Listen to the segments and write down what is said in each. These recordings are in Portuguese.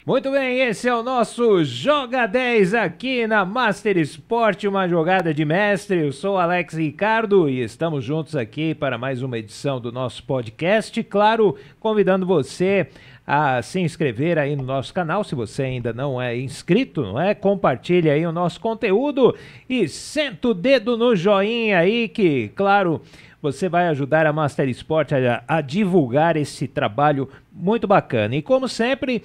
Muito bem, esse é o nosso Joga 10 aqui na Master Sport, uma jogada de mestre. Eu sou Alex Ricardo e estamos juntos aqui para mais uma edição do nosso podcast. Claro, convidando você a se inscrever aí no nosso canal, se você ainda não é inscrito, não é? Compartilhe aí o nosso conteúdo e senta o dedo no joinha aí que, claro, você vai ajudar a Master Sport a divulgar esse trabalho muito bacana. E como sempre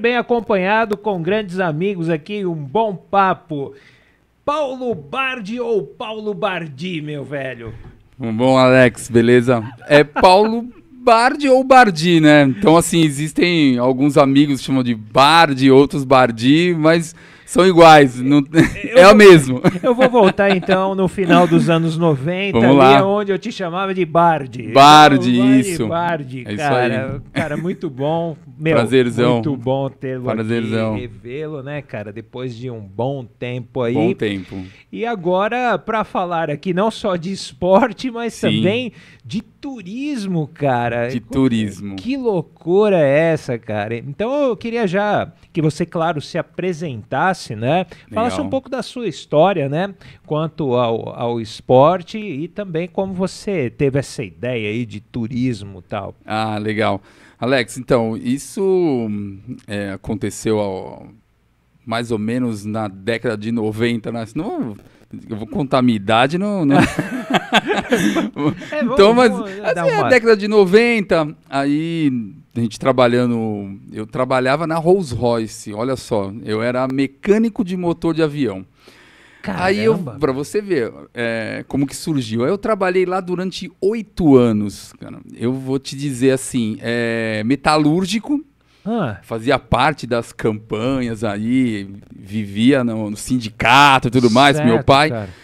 bem acompanhado com grandes amigos aqui, um bom papo. Paulo Bardi ou Paulo Bardi, meu velho? Bom, Alex, beleza? É Paulo Bardi ou Bardi, né? Então, assim, existem alguns amigos que chamam de Bardi, outros Bardi, mas são iguais, não... é o mesmo. Eu vou voltar, então, no final dos anos 90, Vamos ali lá. onde eu te chamava de Bardi. Bardi, Então, isso. Bardi, É isso cara. aí. Cara, muito bom. Meu, Prazerzão. muito bom tê-lo Prazerzão. aqui, revê-lo, né, cara? Depois de um bom tempo aí. Bom tempo. E agora, para falar aqui não só de esporte, mas Sim. também de turismo, cara. De turismo. Que loucura é essa, cara? Então eu queria já que você, claro, se apresentasse, né? Falasse um pouco da sua história, né? Quanto ao esporte e também como você teve essa ideia aí de turismo e tal. Ah, legal. Alex, então, isso aconteceu mais ou menos na década de 90, né? Senão eu vou contar a minha idade, não... Então, mas assim, é a década de 90, aí a gente trabalhando... Eu trabalhava na Rolls Royce, olha só, eu era mecânico de motor de avião. Caramba. Aí, pra você ver como que surgiu, aí eu trabalhei lá durante 8 anos, cara. Eu vou te dizer assim, metalúrgico, fazia parte das campanhas aí, vivia no sindicato e tudo mais, Certo, meu pai. cara.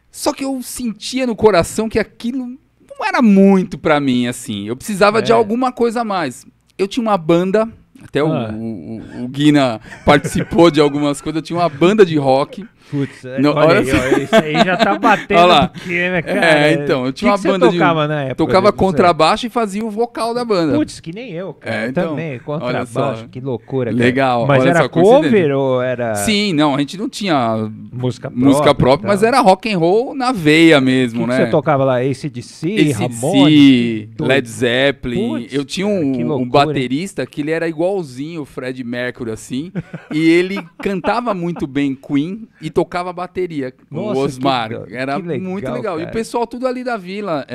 Só que eu sentia no coração que aquilo não era muito pra mim, assim. Eu precisava de alguma coisa a mais. Eu tinha uma banda, até o Guina participou de algumas coisas, eu tinha uma banda de rock. Putz, olha aí, ó, isso aí já tá batendo Olha lá. porque, né, cara? Então, eu tinha uma que banda você tocava na época? Tocava contrabaixo e fazia o vocal da banda. Putz, que nem eu, cara. Então, Também, olha contrabaixo, só. que loucura. Cara. Legal. Mas olha era só, cover coincidência. ou era... Sim, não, a gente não tinha música própria, mas era rock and roll na veia mesmo, que né? você tocava lá? AC/DC, Ramones? AC/DC, Led Zeppelin. Putz, eu tinha cara, que um loucura, baterista que ele era igualzinho o Fred Mercury, assim, e ele cantava muito bem Queen e tocava bateria. Nossa, o Osmar. Era que legal, muito legal. cara. E o pessoal tudo ali da vila,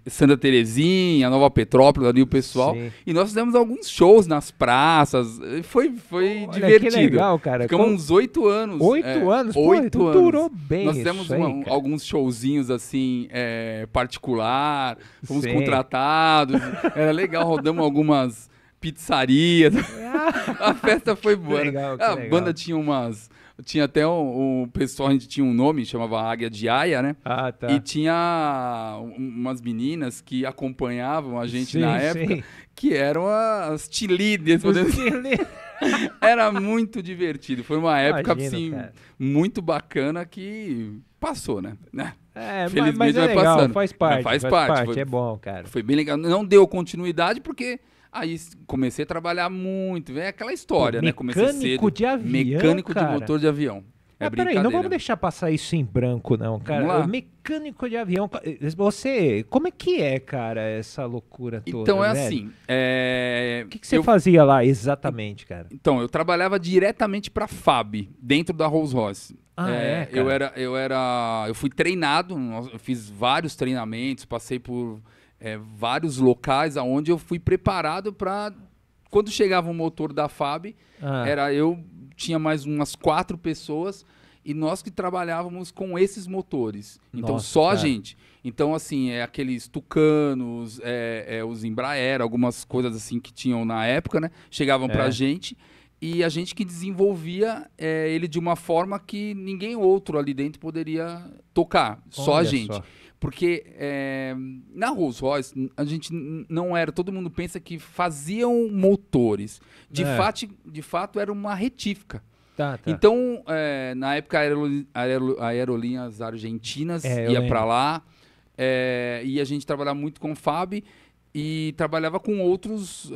Santa Terezinha, Nova Petrópolis, ali o pessoal. Sim. E nós fizemos alguns shows nas praças. Foi Olha, divertido. que legal, cara. Ficamos uns 8 anos. 8 anos? Pô, 8 então anos. durou bem. Nós fizemos isso aí, cara. alguns showzinhos assim, particular, fomos Sim. contratados. Era legal, rodamos algumas pizzarias. A festa foi boa. Legal, que a legal. banda tinha até o pessoal, a gente tinha um nome, chamava Águia de Aia, né? Ah, tá. E tinha umas meninas que acompanhavam a gente Sim, na época, sim. que eram as cheerleaders. Era muito divertido. Foi uma época, Imagino, assim, cara. muito bacana que passou, né? Mas Felizmente é vai legal, passando. faz parte. Faz parte. É bom, cara. Foi bem legal. Não deu continuidade porque aí comecei a trabalhar muito. É aquela história, né? Comecei Mecânico cedo. de avião, Mecânico cara. de motor de avião. Peraí, brincadeira. não vamos deixar passar isso em branco, não, cara. Vamos lá. Mecânico de avião. Você, como é que é, cara, essa loucura toda? Então é velho? assim. O que você fazia lá exatamente, cara? Então, eu trabalhava diretamente para a FAB, dentro da Rolls Royce. Cara? Eu fui treinado, eu fiz vários treinamentos, passei por vários locais onde eu fui preparado para... Quando chegava um motor da FAB, eu tinha mais umas 4 pessoas e nós que trabalhávamos com esses motores. Então, Nossa, só a cara. gente. Então, assim, aqueles Tucanos, os Embraer, algumas coisas assim que tinham na época, né? Chegavam pra gente e a gente que desenvolvia ele de uma forma que ninguém outro ali dentro poderia tocar. Só a Olha gente. só. Porque na Rolls Royce, a gente não era... Todo mundo pensa que faziam motores. De fato, era uma retífica. Tá. Então, na época, aerolinhas argentinas ia para lá. E a gente trabalhava muito com FAB. e trabalhava com outros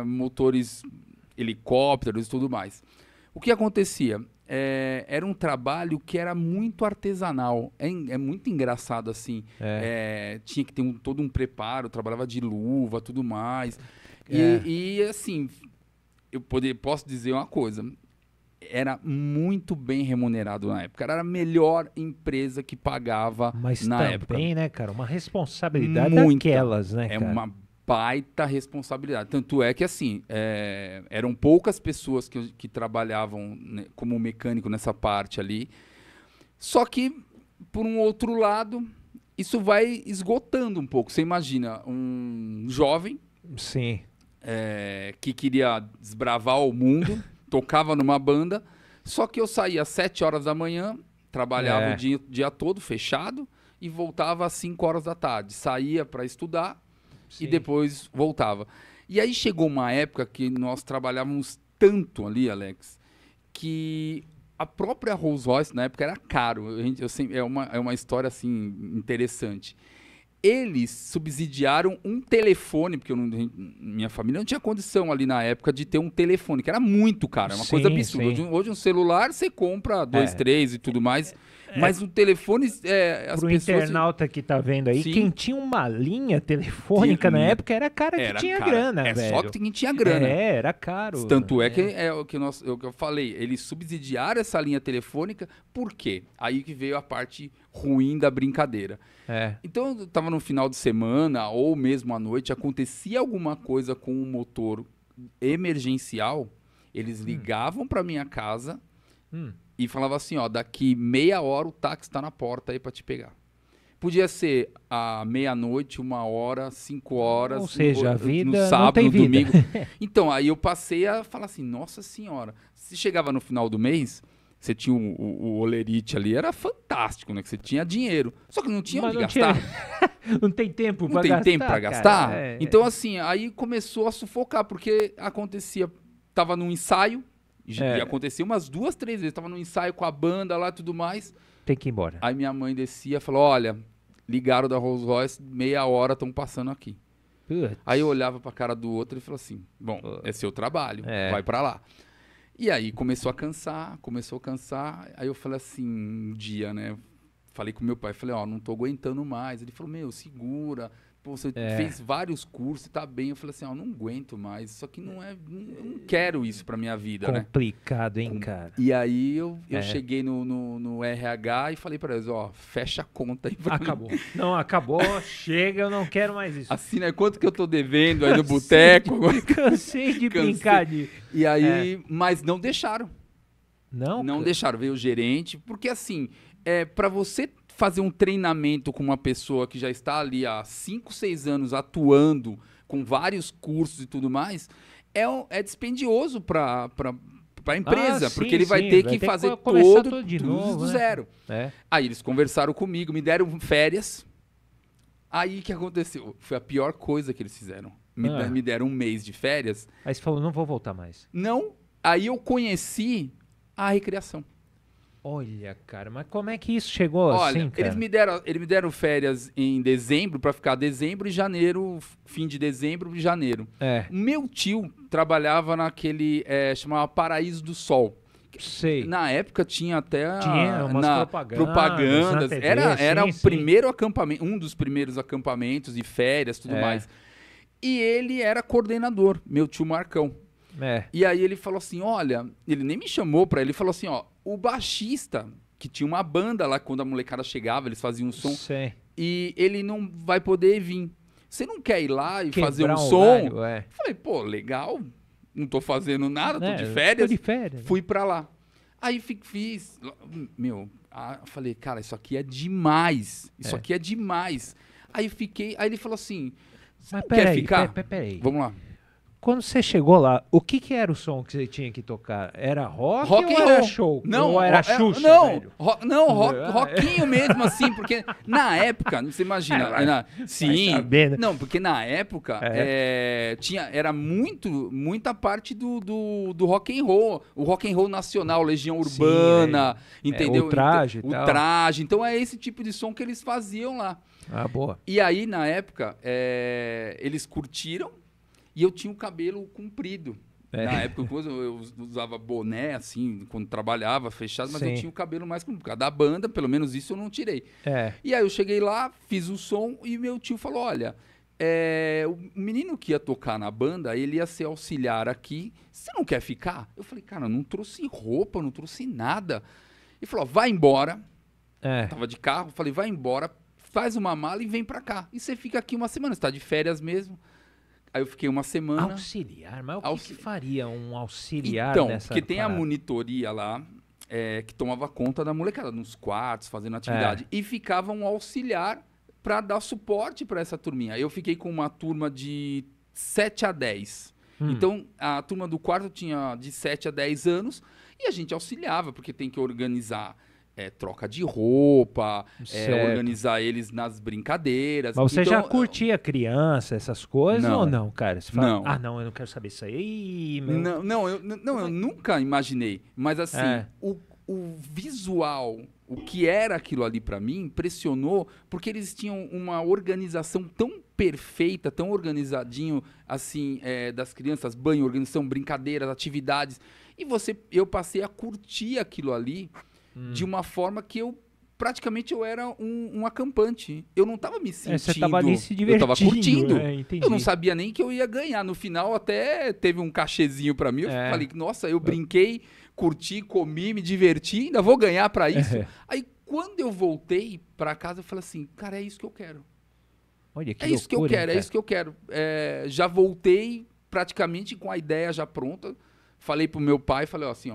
motores, helicópteros e tudo mais. O que acontecia? Era um trabalho que era muito artesanal. É muito engraçado, assim. Tinha que ter todo um preparo, trabalhava de luva, tudo mais. E assim, posso dizer uma coisa. Era muito bem remunerado na época. Era a melhor empresa que pagava na época. Mas também, né, cara? Uma responsabilidade daquelas, né, cara? É uma baita responsabilidade. Tanto é que, assim, eram poucas pessoas que trabalhavam, né, como mecânico nessa parte ali. Só que, por um outro lado, isso vai esgotando um pouco. Você imagina um jovem Sim. Que queria desbravar o mundo, tocava numa banda, só que eu saía às 7 horas da manhã, trabalhava o dia todo fechado e voltava às 5 horas da tarde. Saía para estudar. Sim. E depois voltava. E aí chegou uma época que nós trabalhávamos tanto ali, Alex, que a própria Rolls-Royce, na época, era caro. É uma história, assim, interessante. Eles subsidiaram um telefone, porque minha família não tinha condição ali na época de ter um telefone, que era muito caro, é uma coisa absurda. Hoje um celular você compra 2, 3 e tudo mais. Mas o telefone, Pro internauta que tá vendo aí, quem tinha uma linha telefônica na época era cara que tinha grana, velho. Só que quem tinha grana. Era caro. Tanto é que o que eu falei, eles subsidiaram essa linha telefônica, por quê? Aí que veio a parte ruim da brincadeira. Então, eu tava no final de semana, ou mesmo à noite, acontecia alguma coisa com um motor emergencial, eles ligavam pra minha casa e falava assim, ó, daqui meia hora o táxi tá na porta aí pra te pegar. Podia ser à meia-noite, 1h, 5 horas. Ou seja, a vida no sábado, não tem no vida. domingo. Então, aí eu passei a falar assim, nossa senhora, se chegava no final do mês, você tinha o Olerite ali, era fantástico, né? Que você tinha dinheiro. Só que não tinha onde gastar. Não tem tempo pra gastar. Não tem tempo pra gastar? Então, assim, aí começou a sufocar, porque acontecia, tava num ensaio, e acontecia umas 2, 3 vezes. Tava no ensaio com a banda lá e tudo mais. Tem que ir embora. Aí minha mãe descia e falou, olha, ligaram da Rolls Royce, meia hora estão passando aqui. Putz. Aí eu olhava pra cara do outro e falou assim, bom, é seu trabalho, vai pra lá. E aí começou a cansar. Aí eu falei assim, um dia, né, falei com meu pai, falei, ó, não tô aguentando mais. Ele falou, meu, segura. Pô, você fez vários cursos, tá bem. Eu falei assim, ó, não aguento mais. Isso aqui não quero isso pra minha vida, complicado, hein, cara? E aí eu cheguei no RH e falei pra eles, ó, fecha a conta aí pra Acabou. Mim. Não, acabou, chega, eu não quero mais isso. Assim, né, quanto que eu tô devendo aí no boteco? Cansei de brincar de... E aí, mas não deixaram. Não deixaram, veio o gerente, porque assim, pra você fazer um treinamento com uma pessoa que já está ali há 5, 6 anos atuando com vários cursos e tudo mais, é dispendioso para a empresa, porque ele vai ter que fazer tudo do zero. Aí eles conversaram comigo, me deram férias. Aí o que aconteceu? Foi a pior coisa que eles fizeram. Me deram um mês de férias. Aí você falou, não vou voltar mais. Não. Aí eu conheci a recreação. Olha, cara, mas como é que isso chegou assim, cara? Eles me deram férias em dezembro, para ficar dezembro e janeiro, fim de dezembro e janeiro. Meu tio trabalhava naquele, chamava Paraíso do Sol. Sei. Na época tinha até umas propagandas. TV, era o primeiro acampamento, um dos primeiros acampamentos de férias, tudo mais. E ele era coordenador, meu tio Marcão. E aí ele falou assim, olha, ele nem me chamou pra ele, falou assim, ó, o baixista, que tinha uma banda lá, quando a molecada chegava, eles faziam um som, e ele não vai poder vir. Você não quer ir lá e fazer um som? Falei, pô, legal, não tô fazendo nada, tô de férias. Fui pra lá. Aí fiz, falei, cara, isso aqui é demais, aqui é demais. Aí ele falou assim, você não quer ficar? Peraí. Vamos lá. quando você chegou lá, o que era o som que você tinha que tocar? Era rock ou era show? Não, ou era Xuxa, rockinho mesmo, assim, porque na época, você imagina, sim, saber, né? não, porque na época era muita parte do rock and roll, o rock and roll nacional, Legião Urbana, entendeu? O traje, o traje, então é esse tipo de som que eles faziam lá. Ah, boa. E aí, na época, eles curtiram e eu tinha o cabelo comprido. Na época, eu usava boné, assim, quando trabalhava, fechado, mas eu tinha o cabelo mais comprido. Por causa da banda, pelo menos isso eu não tirei. E aí eu cheguei lá, fiz o som e meu tio falou, olha, o menino que ia tocar na banda, ele ia ser auxiliar aqui, você não quer ficar? Eu falei, cara, não trouxe roupa, não trouxe nada. Ele falou, vai embora. Tava de carro, falei, vai embora, faz uma mala e vem pra cá. E você fica aqui uma semana, você tá de férias mesmo. Aí eu fiquei uma semana... Auxiliar? Mas o que faria um auxiliar então, nessa porque tem parada? a monitoria lá, que tomava conta da molecada, nos quartos, fazendo atividade. E ficava um auxiliar para dar suporte para essa turminha. Eu fiquei com uma turma de 7 a 10. Então, a turma do quarto tinha de 7 a 10 anos e a gente auxiliava, porque tem que organizar... troca de roupa, organizar eles nas brincadeiras. Mas você já curtia criança, essas coisas ou não, cara? Você fala, não. Não, eu não quero saber isso aí. Eu nunca imaginei. Mas assim, o visual, o que era aquilo ali pra mim, impressionou, porque eles tinham uma organização tão perfeita, tão organizadinho, assim, das crianças, banho, organização, brincadeiras, atividades. E eu passei a curtir aquilo ali de uma forma que praticamente eu era um acampante. Eu não estava me sentindo... Você estava ali se divertindo. Eu estava curtindo. Entendi. Eu não sabia nem que eu ia ganhar. No final até teve um cachezinho para mim. Eu falei, nossa, eu brinquei, curti, comi, me diverti, ainda vou ganhar para isso. Aí quando eu voltei para casa, eu falei assim, cara, é isso que eu quero. Olha, que isso que eu quero, é isso que eu quero. Já voltei praticamente com a ideia já pronta. Falei pro meu pai, falei assim,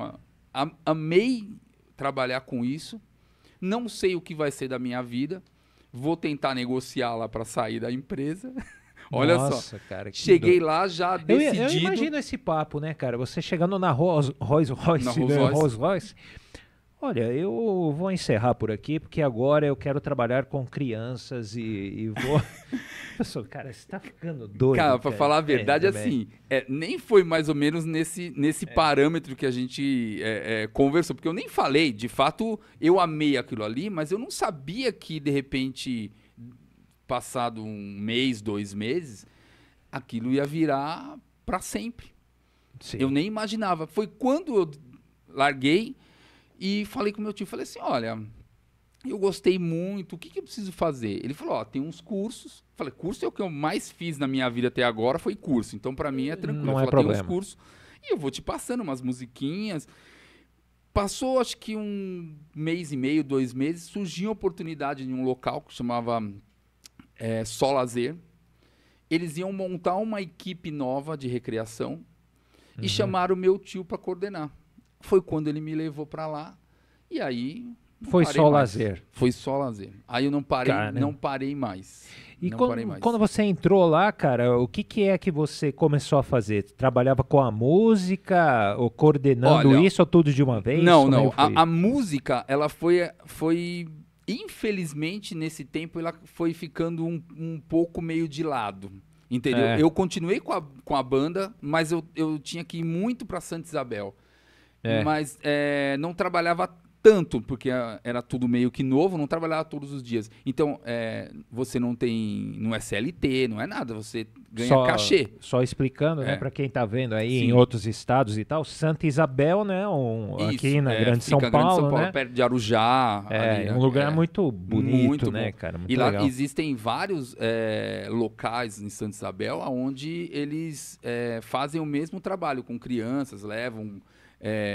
amei trabalhar com isso, não sei o que vai ser da minha vida, vou tentar negociar lá para sair da empresa. Olha só, cara, cheguei lá já decidido. Eu imagino esse papo, né, cara? Você chegando na Rolls Royce. Olha, eu vou encerrar por aqui, porque agora eu quero trabalhar com crianças e vou... Cara, você tá ficando doido. Cara, pra falar a verdade, assim, nem foi mais ou menos nesse parâmetro que a gente conversou, porque eu nem falei, de fato, eu amei aquilo ali, mas eu não sabia que, de repente, passado 1 mês, 2 meses, aquilo ia virar pra sempre. Sim. Eu nem imaginava. Foi quando eu larguei e falei com meu tio, falei assim, olha... Eu gostei muito, o que eu preciso fazer? Ele falou, tem uns cursos. Falei, curso é o que eu mais fiz na minha vida até agora, foi curso. Então, pra mim, é tranquilo. Não eu é problema. Tem uns cursos e eu vou te passando umas musiquinhas. Passou, acho que 1 mês e meio, 2 meses, surgiu a oportunidade em um local que chamava Só Lazer. Eles iam montar uma equipe nova de recreação e chamaram o meu tio para coordenar. Foi quando ele me levou para lá e aí... Foi só lazer. Foi só lazer. Aí eu não parei mais. E quando você entrou lá, cara, o que é que você começou a fazer? Trabalhava com a música, ou coordenando isso, ou tudo de uma vez? Não. A música, ela foi... Infelizmente, nesse tempo, ela foi ficando um pouco meio de lado. Entendeu? Eu continuei com a banda, mas eu tinha que ir muito para Santa Isabel. Mas não trabalhava tanto, porque era tudo meio que novo, não trabalhava todos os dias. Então, você não é CLT, não é nada, você ganha cachê. Só explicando, né, para quem tá vendo aí em outros estados e tal, Santa Isabel, né, aqui na Grande São Paulo, né? Perto de Arujá. Ali, um lugar muito bonito, muito né, bom. cara? Muito e lá legal. Existem vários locais em Santa Isabel onde eles fazem o mesmo trabalho com crianças, levam...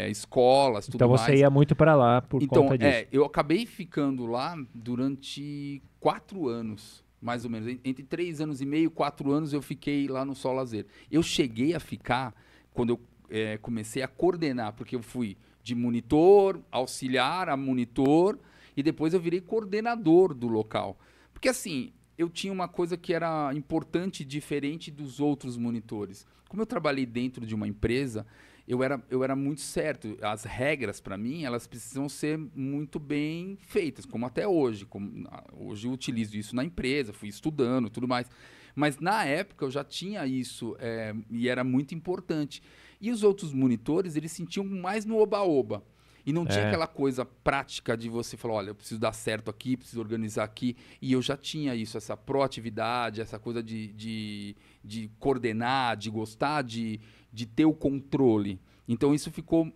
escolas, tudo mais. Então você ia muito para lá por conta disso. Eu acabei ficando lá durante 4 anos, mais ou menos. Entre 3 anos e meio, 4 anos eu fiquei lá no Só Lazer. Eu cheguei a ficar, quando eu comecei a coordenar, porque eu fui de monitor, auxiliar a monitor, e depois eu virei coordenador do local. Porque assim, eu tinha uma coisa que era importante e diferente dos outros monitores. Como eu trabalhei dentro de uma empresa, eu era muito certo. As regras, para mim, elas precisam ser muito bem feitas, como até hoje. Hoje eu utilizo isso na empresa, fui estudando e tudo mais. Mas na época eu já tinha isso e era muito importante. E os outros monitores, eles sentiam mais no oba-oba. E não tinha aquela coisa prática de você falar, olha, eu preciso dar certo aqui, preciso organizar aqui. E eu já tinha isso, essa proatividade, essa coisa de coordenar, de gostar, de ter o controle. Então isso ficou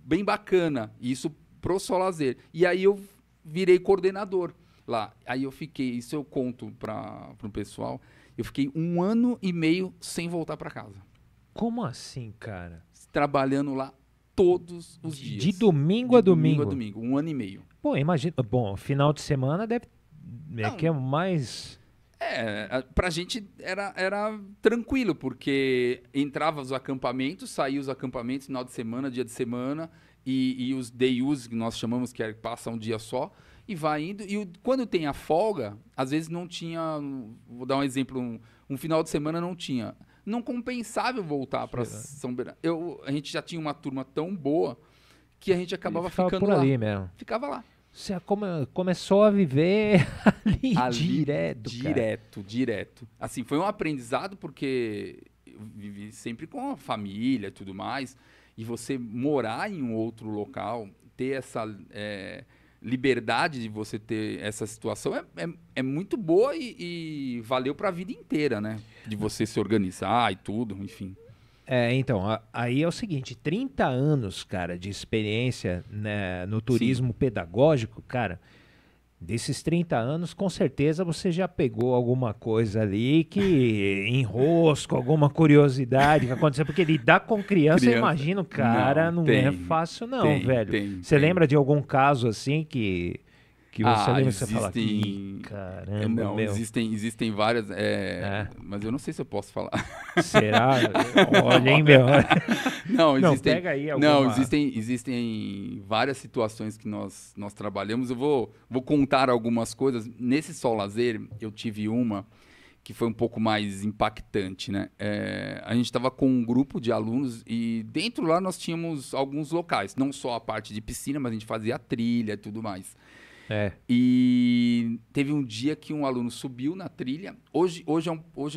bem bacana, isso pro Solazer. E aí eu virei coordenador lá. Aí eu fiquei, isso eu conto para o pessoal, eu fiquei 1 ano e meio sem voltar para casa. Como assim, cara? Trabalhando lá todos os dias. De domingo a domingo? De domingo a domingo, 1 ano e meio. Pô, imagina. Bom, final de semana deve... que é mais... Pra gente era tranquilo, porque entrava os acampamentos, saía os acampamentos, final de semana, dia de semana, e os day use, que nós chamamos, que passa um dia só, e vai indo. E quando tem a folga, às vezes não tinha, vou dar um exemplo, um final de semana não tinha. Não compensava eu voltar para São Bernardo. A gente já tinha uma turma tão boa que a gente acabava ficando por lá. Ali mesmo. Ficava lá. Você começou a viver ali direto. Assim, foi um aprendizado porque eu vivi sempre com a família e tudo mais. E você morar em um outro local, ter essa liberdade de você ter essa situação é muito boa e valeu para a vida inteira, né? De você se organizar e tudo, enfim. Então, aí é o seguinte, 30 anos, cara, de experiência, né, no turismo pedagógico, cara, desses 30 anos, com certeza você já pegou alguma coisa ali que enrosco, alguma curiosidade que aconteceu, porque lidar com criança, eu imagino, cara, não é fácil não, velho. Você lembra de algum caso assim que você lembra, você fala, caramba, não, meu. Existem várias, mas eu não sei se eu posso falar. Será? Olha, hein, meu. Não, pega aí alguma... Não, existem várias situações que nós trabalhamos. Eu vou contar algumas coisas. Nesse Solazer, eu tive uma que foi um pouco mais impactante, né? A gente estava com um grupo de alunos e dentro lá nós tínhamos alguns locais. Não só a parte de piscina, mas a gente fazia trilha e tudo mais. E teve um dia que um aluno subiu na trilha. Hoje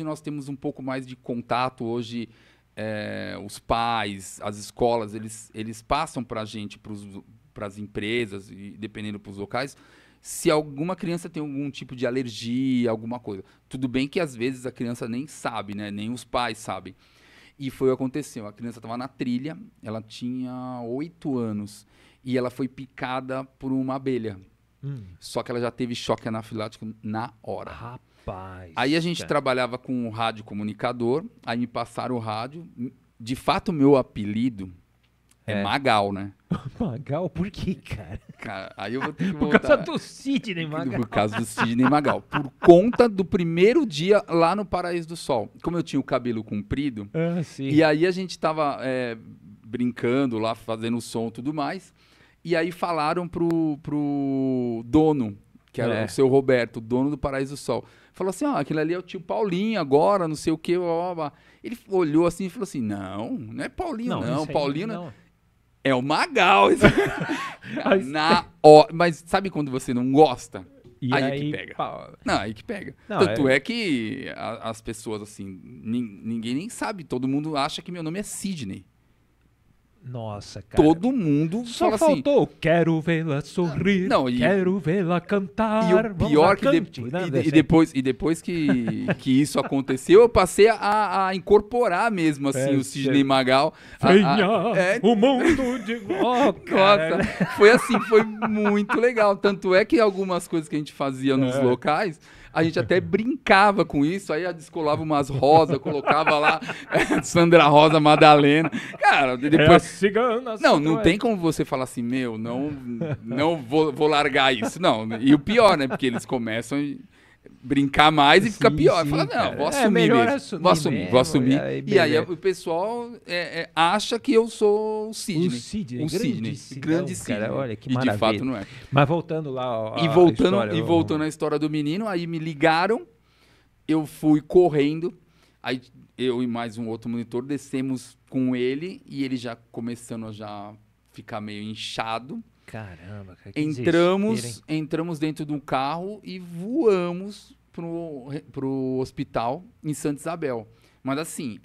nós temos um pouco mais de contato. Hoje os pais, as escolas, eles passam para a gente, para as empresas e dependendo para os locais, se alguma criança tem algum tipo de alergia, alguma coisa. Tudo bem que às vezes a criança nem sabe, né? Nem os pais sabem. E foi o que aconteceu. A criança estava na trilha, ela tinha 8 anos e ela foi picada por uma abelha. Só que ela já teve choque anafilático na hora. Rapaz. Aí a gente trabalhava com um rádio comunicador, aí me passaram o rádio. De fato, o meu apelido é Magal, né? Magal? Por quê, cara? Aí eu vou ter que voltar. Por causa do Sidney Magal. Por causa do Sidney Magal. Por conta do primeiro dia lá no Paraíso do Sol. Como eu tinha o cabelo comprido, e aí a gente tava brincando lá, fazendo som e tudo mais. E aí falaram pro dono, que era o seu Roberto, dono do Paraíso do Sol. Falou assim, aquele ali é o tio Paulinho agora, não sei o quê. Ele olhou assim e falou assim, não é Paulinho não. Paulinho não. É o Magal. Mas sabe quando você não gosta? Aí que pega. Não, aí que pega. Tanto é que as pessoas, assim, ninguém nem sabe. Todo mundo acha que meu nome é Sidney. Nossa, cara. Todo mundo só fala faltou, assim... quero vê-la sorrir, quero vê-la cantar. E o pior que depois que isso aconteceu, eu passei a incorporar mesmo assim o Sidney Magal. Venha o mundo de... Nossa, foi assim, foi muito legal. Tanto é que algumas coisas que a gente fazia nos locais... A gente até brincava com isso, aí descolava umas rosas, colocava lá Sandra Rosa Madalena. Cara, depois... cigana, não tem como você falar assim, não vou largar isso. Não, e o pior, né? Porque eles começam a brincar mais e fica pior. Fala, vou assumir mesmo. Vou assumir. E aí o pessoal acha que eu sou o Sidney. O Sidney. Grande Sidney. Cara, olha que maravilha. E de fato não é. Mas voltando lá voltando à história do menino, aí me ligaram eu fui correndo, aí eu e mais um outro monitor descemos com ele e ele já começando a já ficar meio inchado. Caramba, cara, Entramos dentro de um carro e voamos pro hospital em Santa Isabel. Mas assim,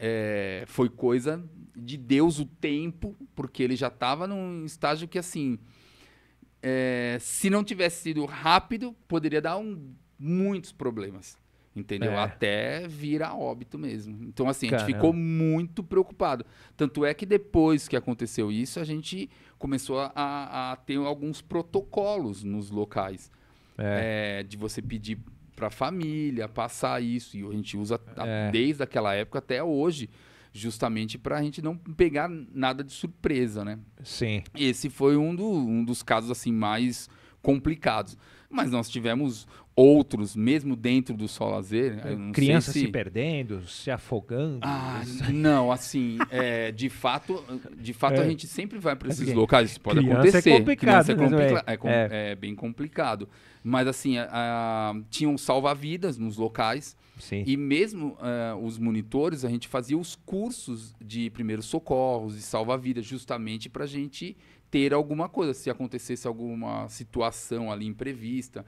foi coisa de Deus o tempo, porque ele já estava num estágio que assim, se não tivesse sido rápido, poderia dar muitos problemas. Entendeu? Até vir a óbito mesmo. Então, assim, a gente ficou muito preocupado. Tanto é que depois que aconteceu isso, a gente começou a ter alguns protocolos nos locais. De você pedir para a família passar isso. E a gente usa desde aquela época até hoje, justamente para a gente não pegar nada de surpresa, né? Sim. Esse foi um dos casos assim mais complicados. Mas nós tivemos outros, mesmo dentro do Sol Lazer. Crianças se perdendo, se afogando. Não, assim, de fato a gente sempre vai para esses locais. Isso pode acontecer. Criança é bem complicado. Mas assim, tinham salva-vidas nos locais. Sim. E mesmo os monitores, a gente fazia os cursos de primeiros socorros e salva-vidas, justamente para a gente ter alguma coisa, se acontecesse alguma situação ali imprevista,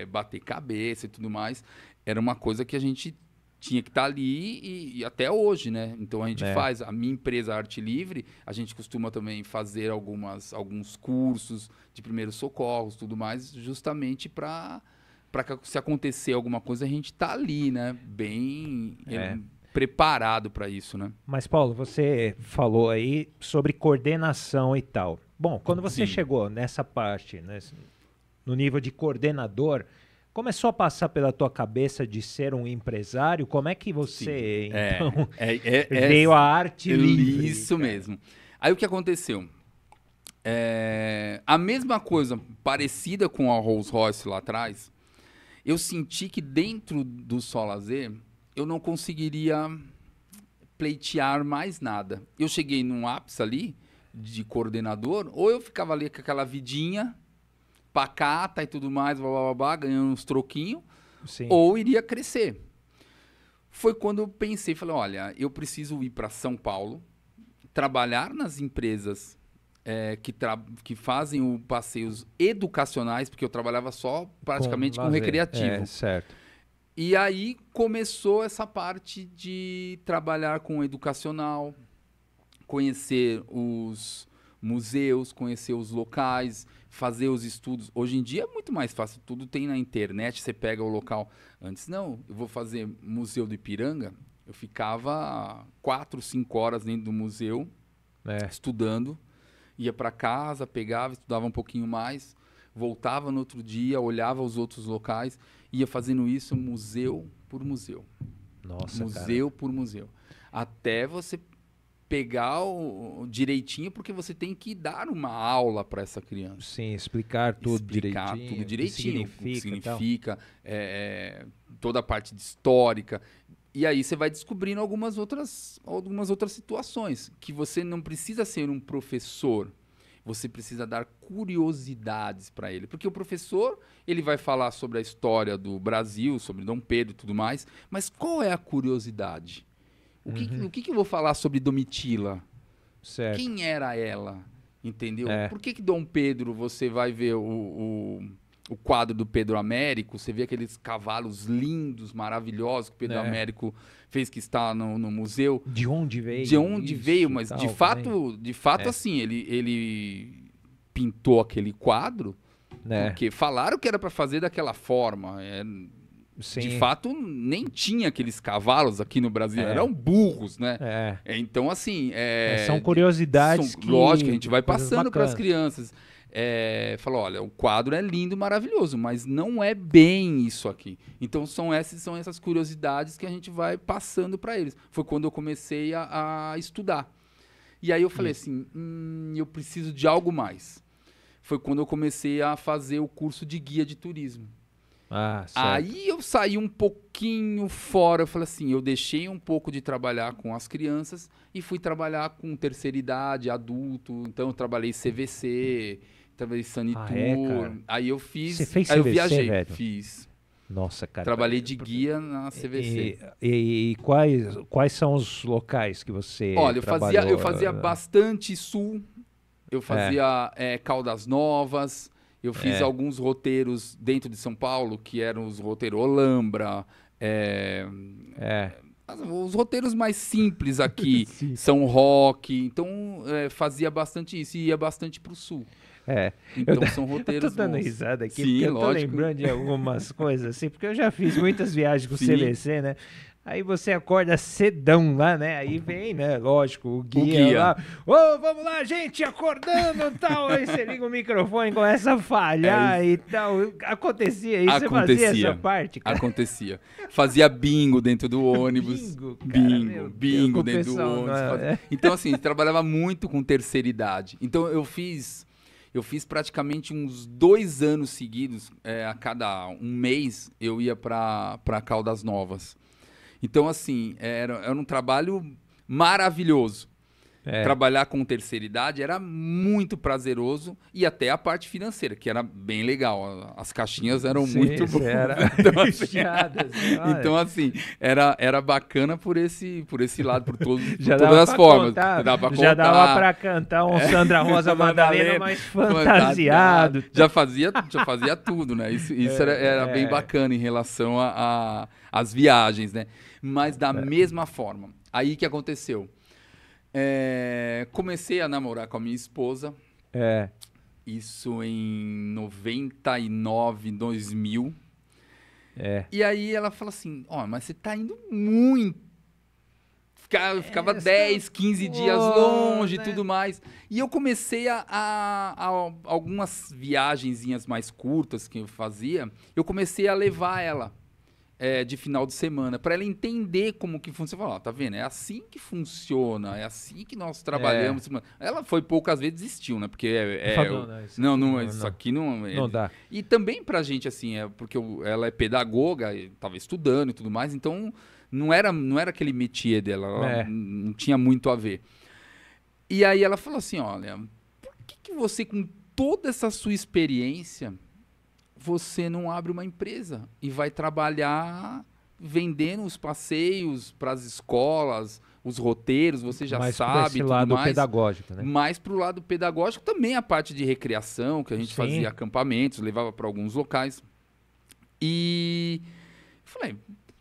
bater cabeça e tudo mais, era uma coisa que a gente tinha que estar ali e até hoje, né? Então a gente faz, a minha empresa Arte Livre, a gente costuma também fazer alguns cursos de primeiros socorros, tudo mais, justamente para que se acontecer alguma coisa, a gente tá ali, né? Bem preparado para isso, né? Mas, Paulo, você falou aí sobre coordenação e tal. Bom, quando você chegou nessa parte, né, no nível de coordenador, começou a passar pela tua cabeça de ser um empresário? Como é que você, então, veio a Arte Livre? Isso mesmo. Aí o que aconteceu? A mesma coisa, parecida com a Rolls Royce lá atrás, eu senti que dentro do Sol Lazer eu não conseguiria pleitear mais nada. Eu cheguei num ápice ali de coordenador, ou eu ficava ali com aquela vidinha pacata e tudo mais, blá, blá, blá, blá, ganhando uns troquinhos, ou iria crescer. Foi quando eu pensei, falei, olha, eu preciso ir para São Paulo, trabalhar nas empresas que fazem os passeios educacionais, porque eu trabalhava só praticamente com recreativo. Certo. E aí começou essa parte de trabalhar com educacional, conhecer os museus, conhecer os locais, fazer os estudos. Hoje em dia é muito mais fácil, tudo tem na internet, você pega o local. Antes não, eu vou fazer Museu do Ipiranga, eu ficava 4, 5 horas dentro do museu, estudando, ia para casa, pegava, estudava um pouquinho mais, voltava no outro dia, olhava os outros locais, ia fazendo isso museu por museu. Nossa, museu por museu. Até você pegar direitinho, porque você tem que dar uma aula para essa criança. Sim, explicar tudo direitinho. O que significa toda a parte histórica. E aí você vai descobrindo algumas outras situações, que você não precisa ser um professor, você precisa dar curiosidades para ele. Porque o professor, ele vai falar sobre a história do Brasil, sobre Dom Pedro e tudo mais, mas qual é a curiosidade? O que eu vou falar sobre Domitila? Certo. Quem era ela? Entendeu? Por que Dom Pedro, você vai ver o quadro do Pedro Américo, você vê aqueles cavalos lindos, maravilhosos que o Pedro Américo fez, que está no museu. De onde veio? De onde veio, mas de fato assim, ele pintou aquele quadro porque falaram que era para fazer daquela forma. De fato, nem tinha aqueles cavalos aqui no Brasil, eram burros, né? Então, assim... são curiosidades que... Lógico, a gente vai passando para as crianças. Falou, olha, o quadro é lindo, maravilhoso, mas não é bem isso aqui. Então, são essas curiosidades que a gente vai passando para eles. Foi quando eu comecei a estudar. E aí eu falei assim, eu preciso de algo mais. Foi quando eu comecei a fazer o curso de guia de turismo. Aí eu saí um pouquinho fora, eu falei assim, eu deixei um pouco de trabalhar com as crianças e fui trabalhar com terceira idade, adulto. Então eu trabalhei CVC, trabalhei Sanitur. Cara? Aí eu fiz... Você fez aí CVC, eu viajei, velho? fiz. Nossa, cara. Trabalhei de guia na CVC. E quais são os locais que você Olha, trabalhou? eu fazia bastante sul, eu fazia Caldas Novas, eu fiz alguns roteiros dentro de São Paulo, que eram os roteiros Olambra, os roteiros mais simples aqui, São Roque, então fazia bastante isso e ia bastante para o sul. Então são roteiros eu tô dando bons. risada aqui, Sim, porque eu tô lógico. lembrando de algumas coisas assim, porque eu já fiz muitas viagens com o Sim. CVC, né? Aí você acorda cedão lá, né? Aí vem, né? Lógico, o guia lá. Ô, vamos lá, gente, acordando e tal. Aí você liga o microfone, começa a falhar e tal. Acontecia isso? Você fazia essa parte, cara? Acontecia. Fazia bingo dentro do ônibus. Bingo dentro do ônibus. Então, assim, trabalhava muito com terceira idade. Então, eu fiz praticamente uns 2 anos seguidos. A cada um mês, eu ia para Caldas Novas. Então, assim, era um trabalho maravilhoso. Trabalhar com terceira idade era muito prazeroso e até a parte financeira, que era bem legal. As caixinhas eram muito boas. Então, assim, era bacana por esse lado, por todas as formas. Já dava para cantar um Sandra Rosa Madalena mais fantasiado. Já fazia tudo, né? Isso era bem bacana em relação às viagens, né? Mas da mesma forma. Aí que aconteceu? Comecei a namorar com a minha esposa. Isso em 99, 2000. E aí ela falou assim, mas você tá indo muito. Ficava 10, 15 dias longe e tudo mais. E eu comecei a algumas viagenzinhas mais curtas que eu fazia, eu comecei a levar ela. De final de semana, para ela entender como que funciona. Você fala, tá vendo? É assim que funciona, é assim que nós trabalhamos. Ela foi poucas vezes, desistiu, né? Porque isso aqui não dá. E também pra gente, assim, porque ela é pedagoga, estava estudando e tudo mais, então não era aquele métier dela, ela não tinha muito a ver. E aí ela falou assim, olha, por que você, com toda essa sua experiência, você não abre uma empresa e vai trabalhar vendendo os passeios para as escolas, os roteiros, você já mais sabe, esse lado pedagógico, né? Mais para o lado pedagógico, também a parte de recreação, que a gente fazia acampamentos, levava para alguns locais. E falei,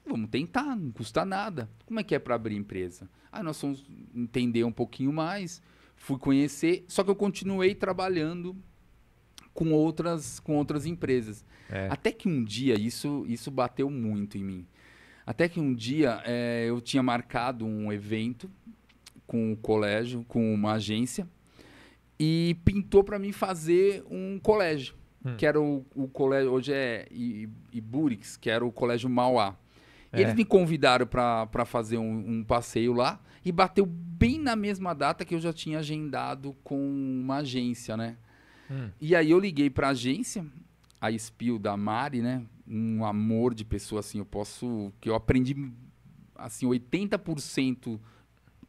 vamos tentar, não custa nada. Como é que é para abrir empresa? Aí nós fomos entender um pouquinho mais, fui conhecer, só que eu continuei trabalhando com outras empresas. Até que um dia, isso bateu muito em mim. Até que um dia eu tinha marcado um evento com o colégio, com uma agência, e pintou para mim fazer um colégio, que era o colégio, hoje é Iburix, que era o Colégio Mauá. E eles me convidaram para fazer um passeio lá, e bateu bem na mesma data que eu já tinha agendado com uma agência, né? E aí eu liguei para a agência, a Spiel da Mari, né? Um amor de pessoa, assim, que eu aprendi, assim, 80%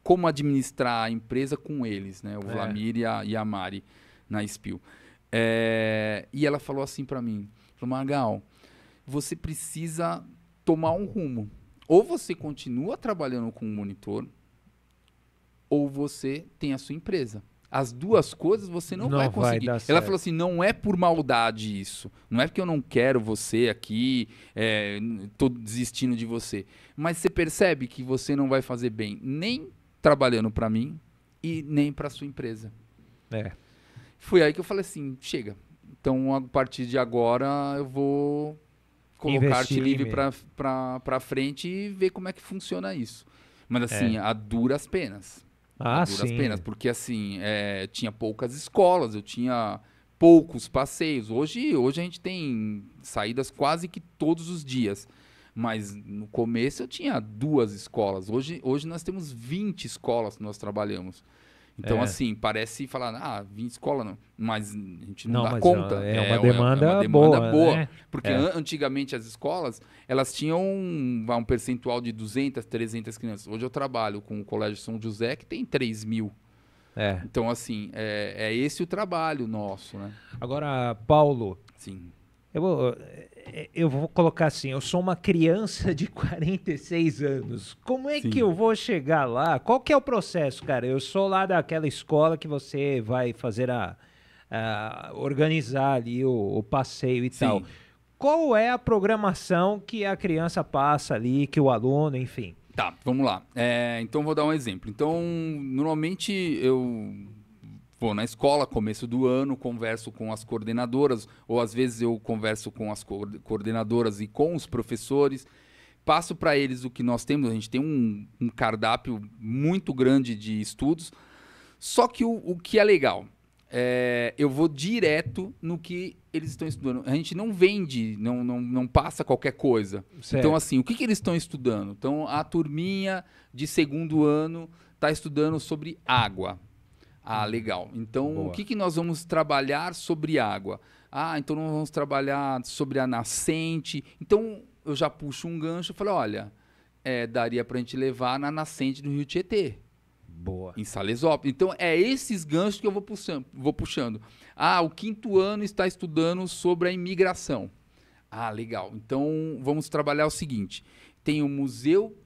como administrar a empresa com eles, né? O Vlamir e a Mari na Spiel. E ela falou assim para mim, falou, Magal, você precisa tomar um rumo. Ou você continua trabalhando com um monitor, ou você tem a sua empresa. As duas coisas você não vai conseguir. Ela falou assim, não é por maldade isso. Não é porque eu não quero você aqui, tô desistindo de você. Mas você percebe que você não vai fazer bem nem trabalhando para mim e nem para sua empresa. Foi aí que eu falei assim, chega. Então, a partir de agora, eu vou colocar arte livre para frente e ver como é que funciona isso. Mas assim, a duras penas. Penas, porque assim, tinha poucas escolas, eu tinha poucos passeios. Hoje a gente tem saídas quase que todos os dias, mas no começo eu tinha 2 escolas. Hoje nós temos 20 escolas que nós trabalhamos. Então, assim, parece falar, 20 escolas não, mas a gente não dá conta. É uma demanda boa. Né? Porque antigamente as escolas, elas tinham um percentual de 200, 300 crianças. Hoje eu trabalho com o Colégio São José, que tem 3.000. Então, assim, é esse o trabalho nosso, né? Agora, Paulo, sim. eu vou colocar assim, eu sou uma criança de 46 anos. Como é Sim. que eu vou chegar lá? Qual que é o processo, cara? Eu sou lá daquela escola que você vai fazer organizar ali o passeio e Sim. tal. Qual é a programação que a criança passa ali, que o aluno, enfim? Tá, vamos lá. Então, vou dar um exemplo. Então, normalmente eu vou na escola, começo do ano, converso com as coordenadoras, ou às vezes eu converso com as coordenadoras e com os professores, passo para eles o que nós temos. A gente tem um cardápio muito grande de estudos, só que o que é legal, eu vou direto no que eles estão estudando. A gente não vende, não passa qualquer coisa. Certo. Então, assim, o que eles estão estudando? Então, a turminha de segundo ano está estudando sobre água. Ah, legal. Então, Boa. o que nós vamos trabalhar sobre água? Ah, então nós vamos trabalhar sobre a nascente. Então, eu já puxo um gancho e falo, olha, daria para a gente levar na nascente do Rio Tietê. Boa. Em Salesópolis. Então, esses ganchos que eu vou puxando. Ah, o quinto ano está estudando sobre a imigração. Ah, legal. Então, vamos trabalhar o seguinte. Tem o Museu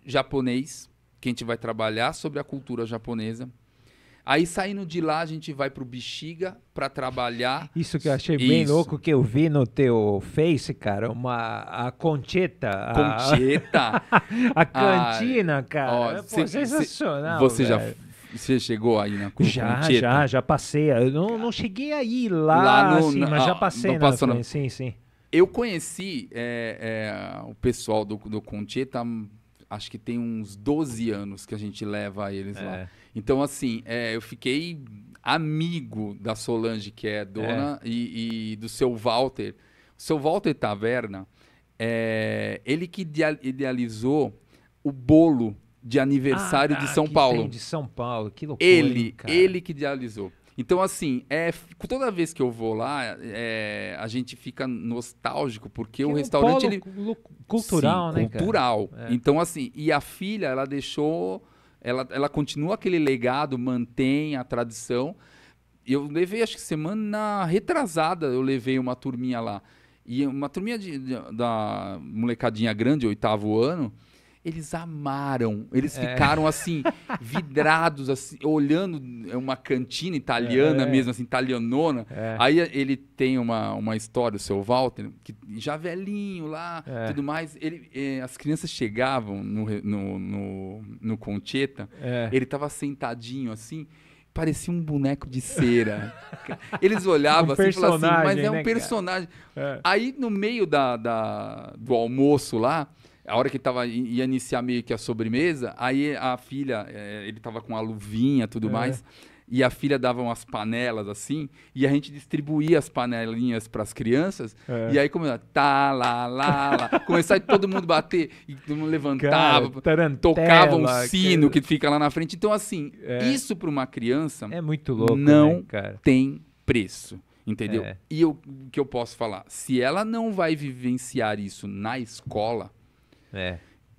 Japonês, que a gente vai trabalhar sobre a cultura japonesa. Aí, saindo de lá, a gente vai para o Bexiga para trabalhar... Isso que eu achei bem louco, que eu vi no teu Face, cara, a Concheta. Concheta? A cantina, cara. Pô, sensacional, Você chegou aí na Concheta? Já passei. Eu não cheguei a ir lá assim, mas já passei na frente. Sim. Eu conheci o pessoal do Concheta, acho que tem uns 12 anos que a gente leva eles lá. Então, assim, eu fiquei amigo da Solange, que é dona, e do seu Walter. O seu Walter Taverna, ele que idealizou o bolo de aniversário de São Paulo. Tem de São Paulo, que loucura, cara. Ele que idealizou. Então, assim, toda vez que eu vou lá, a gente fica nostálgico, porque o restaurante... Cultural, sim, né, cultural. Cara? Então, assim, e a filha, ela deixou... Ela continua aquele legado, mantém a tradição. Eu levei, acho que semana retrasada, eu levei uma turminha lá. E uma turminha da molecadinha grande, 8º ano, eles amaram. Eles ficaram, assim, vidrados, assim, olhando uma cantina italiana mesmo, assim, italianona. Aí ele tem uma história, o seu Walter, que já velhinho lá, tudo mais. As crianças chegavam no Concheta, ele tava sentadinho, assim, parecia um boneco de cera. Eles olhavam assim e falavam assim, mas é um personagem. Aí, no meio do almoço lá, a hora que ia iniciar meio que a sobremesa, aí a filha, ele tava com a luvinha e tudo mais, e a filha dava umas panelas assim, e a gente distribuía as panelinhas para as crianças, e aí começava, começava todo mundo bater, e todo mundo levantava, tocava um sino que fica lá na frente. Então, assim, isso para uma criança é muito louco, não né, cara? tem preço. Entendeu? E o que eu posso falar? Se ela não vai vivenciar isso na escola,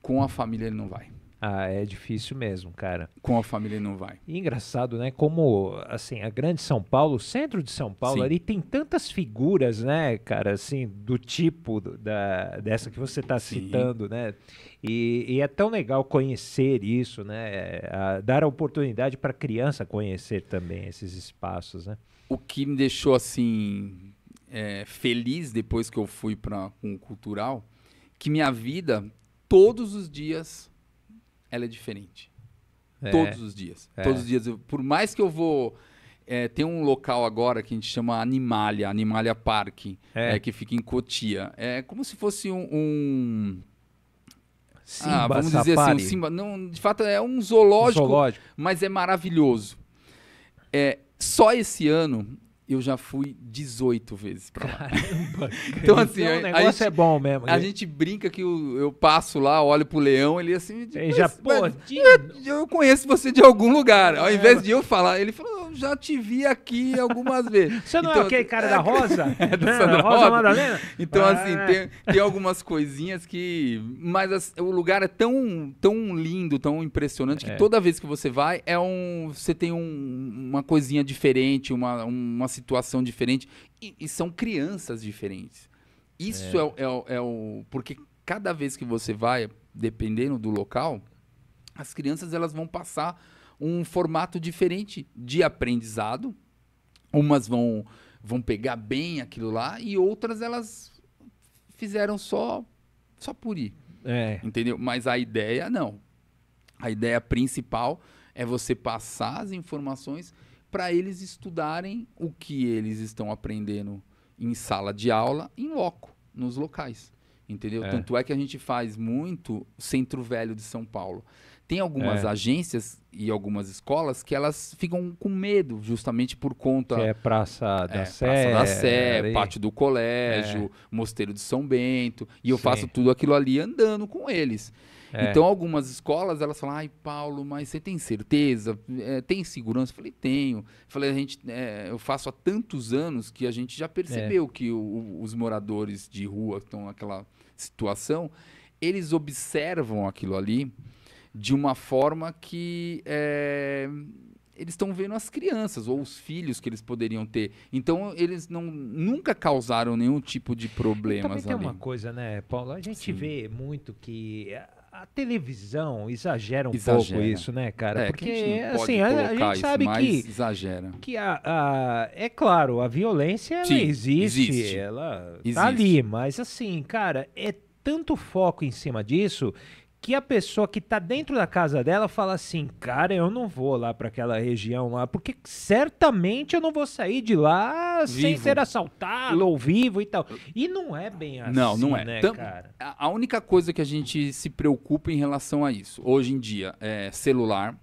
com a família ele não vai. É difícil mesmo, cara. Com a família ele não vai. E engraçado, né? Como, assim, a grande São Paulo, o centro de São Paulo, ali tem tantas figuras, né, cara, assim, do tipo dessa que você está citando, né? E é tão legal conhecer isso, né? Dar a oportunidade para a criança conhecer também esses espaços, né? O que me deixou, assim, feliz depois que eu fui para um cultural, que minha vida, todos os dias, ela é diferente. Todos os dias. Todos os dias. Por mais que eu vou... tem um local agora que a gente chama Animalia Park, que fica em Cotia. É como se fosse Simba, vamos Safari. dizer assim, um Simba. Não, de fato, é um zoológico, mas é maravilhoso. Só esse ano... eu já fui 18 vezes pra lá. Caramba! Então, assim, o negócio é bom mesmo. A gente brinca que eu passo lá, olho pro leão, ele assim... eu conheço você de algum lugar. Ao invés de eu falar, ele falou, eu já te vi aqui algumas vezes. Você não é aquele cara da Rosa? Da Rosa Madalena? Então, assim, tem algumas coisinhas que... Mas o lugar é tão lindo, tão impressionante, que toda vez que você vai, você tem uma coisinha diferente, uma situação diferente, e são crianças diferentes. Isso é o... Porque cada vez que você vai, dependendo do local, as crianças elas vão passar um formato diferente de aprendizado. Umas vão pegar bem aquilo lá e outras elas fizeram só por ir. Entendeu? Mas a ideia, não. A ideia principal é você passar as informações para eles estudarem o que eles estão aprendendo em sala de aula, em loco, nos locais. Entendeu? Tanto é que a gente faz muito Centro Velho de São Paulo. Tem algumas agências e algumas escolas que elas ficam com medo, justamente por conta... Que é Praça da Sé. Praça da Sé, Pátio do Colégio, Mosteiro de São Bento. E eu faço tudo aquilo ali andando com eles. Então, algumas escolas, elas falam, ai, Paulo, mas você tem certeza? Tem segurança? Eu falei, tenho. Eu faço há tantos anos que a gente já percebeu que os moradores de rua que estão naquela situação, eles observam aquilo ali de uma forma que eles estão vendo as crianças ou os filhos que eles poderiam ter. Então, eles nunca causaram nenhum tipo de problemas também tem uma coisa, né, Paulo? A gente vê muito que a televisão exagera pouco isso, né, cara? Porque, assim, a gente sabe que exagera. Que é claro, a violência ela existe, ela tá ali, mas assim, cara, é tanto foco em cima disso que a pessoa que tá dentro da casa dela fala assim, cara, eu não vou lá para aquela região lá, porque certamente eu não vou sair de lá sem ser assaltado ou vivo e tal. E não é bem assim, não é, né, cara? A única coisa que a gente se preocupa em relação a isso, hoje em dia, é celular.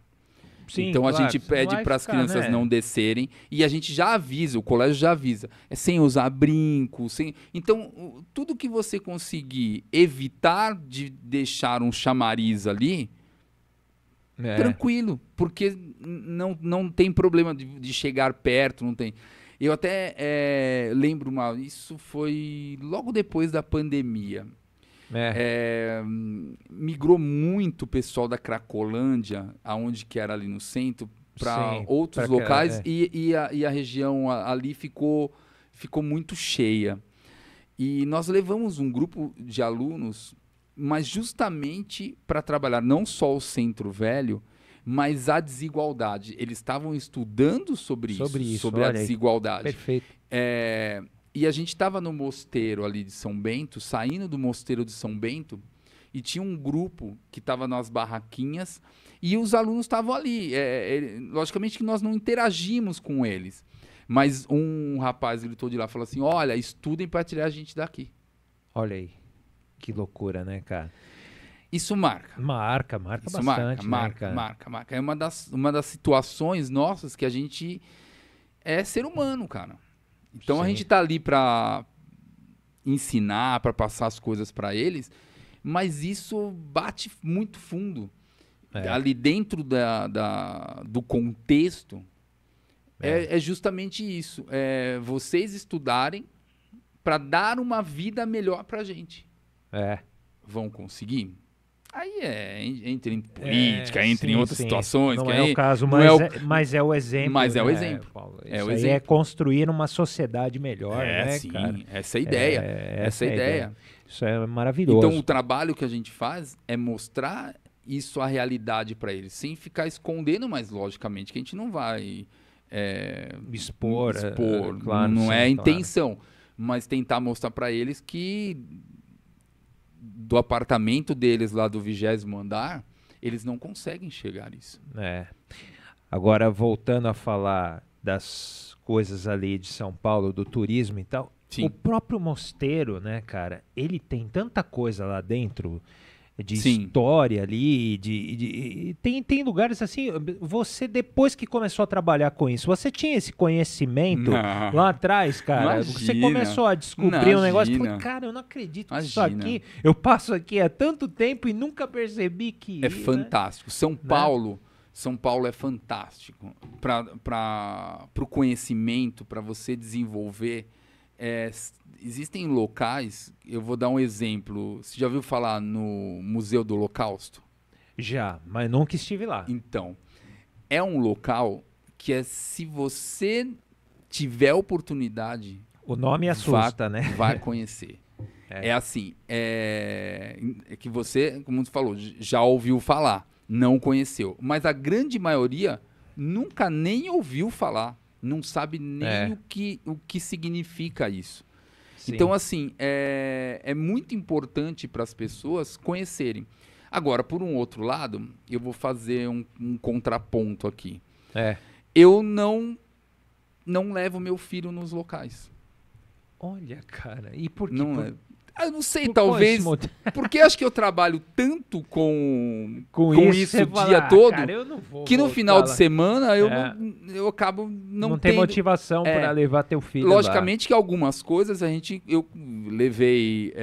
Sim, então a gente pede para as crianças não descerem e a gente já avisa, o colégio já avisa, sem usar brinco, então tudo que você conseguir evitar de deixar um chamariz ali, tranquilo, porque não tem problema de chegar perto, não tem. Eu até lembro isso foi logo depois da pandemia. Migrou muito o pessoal da Cracolândia, aonde que era ali no centro, para outros locais e a região ali ficou muito cheia. E nós levamos um grupo de alunos, mas justamente para trabalhar não só o Centro Velho, mas a desigualdade. Eles estavam estudando sobre a desigualdade. Perfeito. E a gente estava no mosteiro ali de São Bento, saindo do mosteiro de São Bento, e tinha um grupo que estava nas barraquinhas e os alunos estavam ali. Logicamente que nós não interagimos com eles, mas um rapaz gritou de lá, falou assim, olha, estudem para tirar a gente daqui. Olha aí, que loucura, né, cara? Isso marca. Marca bastante, marca. É uma das situações nossas que a gente é ser humano, cara. Então a gente tá ali para ensinar, para passar as coisas para eles, mas isso bate muito fundo. Ali dentro do contexto, é justamente isso. Vocês estudarem para dar uma vida melhor pra gente. Vão conseguir? Aí entra em política, entra em outras situações. Não que é o caso, mas é o exemplo. Mas é o né, exemplo. Paulo? Isso aí é construir uma sociedade melhor, né, sim, cara? essa é a ideia. Essa é a ideia. Isso é maravilhoso. Então, o trabalho que a gente faz é mostrar isso, a realidade para eles, sem ficar escondendo, mas logicamente que a gente não vai expor. Claro, não é a intenção. Mas tentar mostrar para eles que do apartamento deles lá do 20º andar, eles não conseguem chegar isso. Agora, voltando a falar das coisas ali de São Paulo, do turismo e tal, o próprio mosteiro, né, cara, ele tem tanta coisa lá dentro de história ali, tem lugares assim, você depois que começou a trabalhar com isso, você tinha esse conhecimento lá atrás, cara? Imagina, você começou a descobrir um negócio, falei, cara, eu não acredito que isso aqui, eu passo aqui há tanto tempo e nunca percebi que... É fantástico. São Paulo é fantástico. Para o conhecimento, para você desenvolver... existem locais, eu vou dar um exemplo. Você já ouviu falar no Museu do Holocausto? Já, mas nunca estive lá. Então, é um local que se você tiver oportunidade... O nome assusta, né? Vai conhecer. É assim, é que você, como você falou, já ouviu falar, não conheceu. Mas a grande maioria nunca nem ouviu falar, não sabe nem o que significa isso. Sim. Então, assim, é muito importante para as pessoas conhecerem. Agora, por um outro lado, eu vou fazer um contraponto aqui. Eu não levo meu filho nos locais. Olha, cara, e por quê? Eu não sei, talvez, porque acho que eu trabalho tanto com isso o dia todo, cara, eu não vou que no final de semana eu acabo não tem motivação para levar teu filho logicamente lá. Que algumas coisas eu levei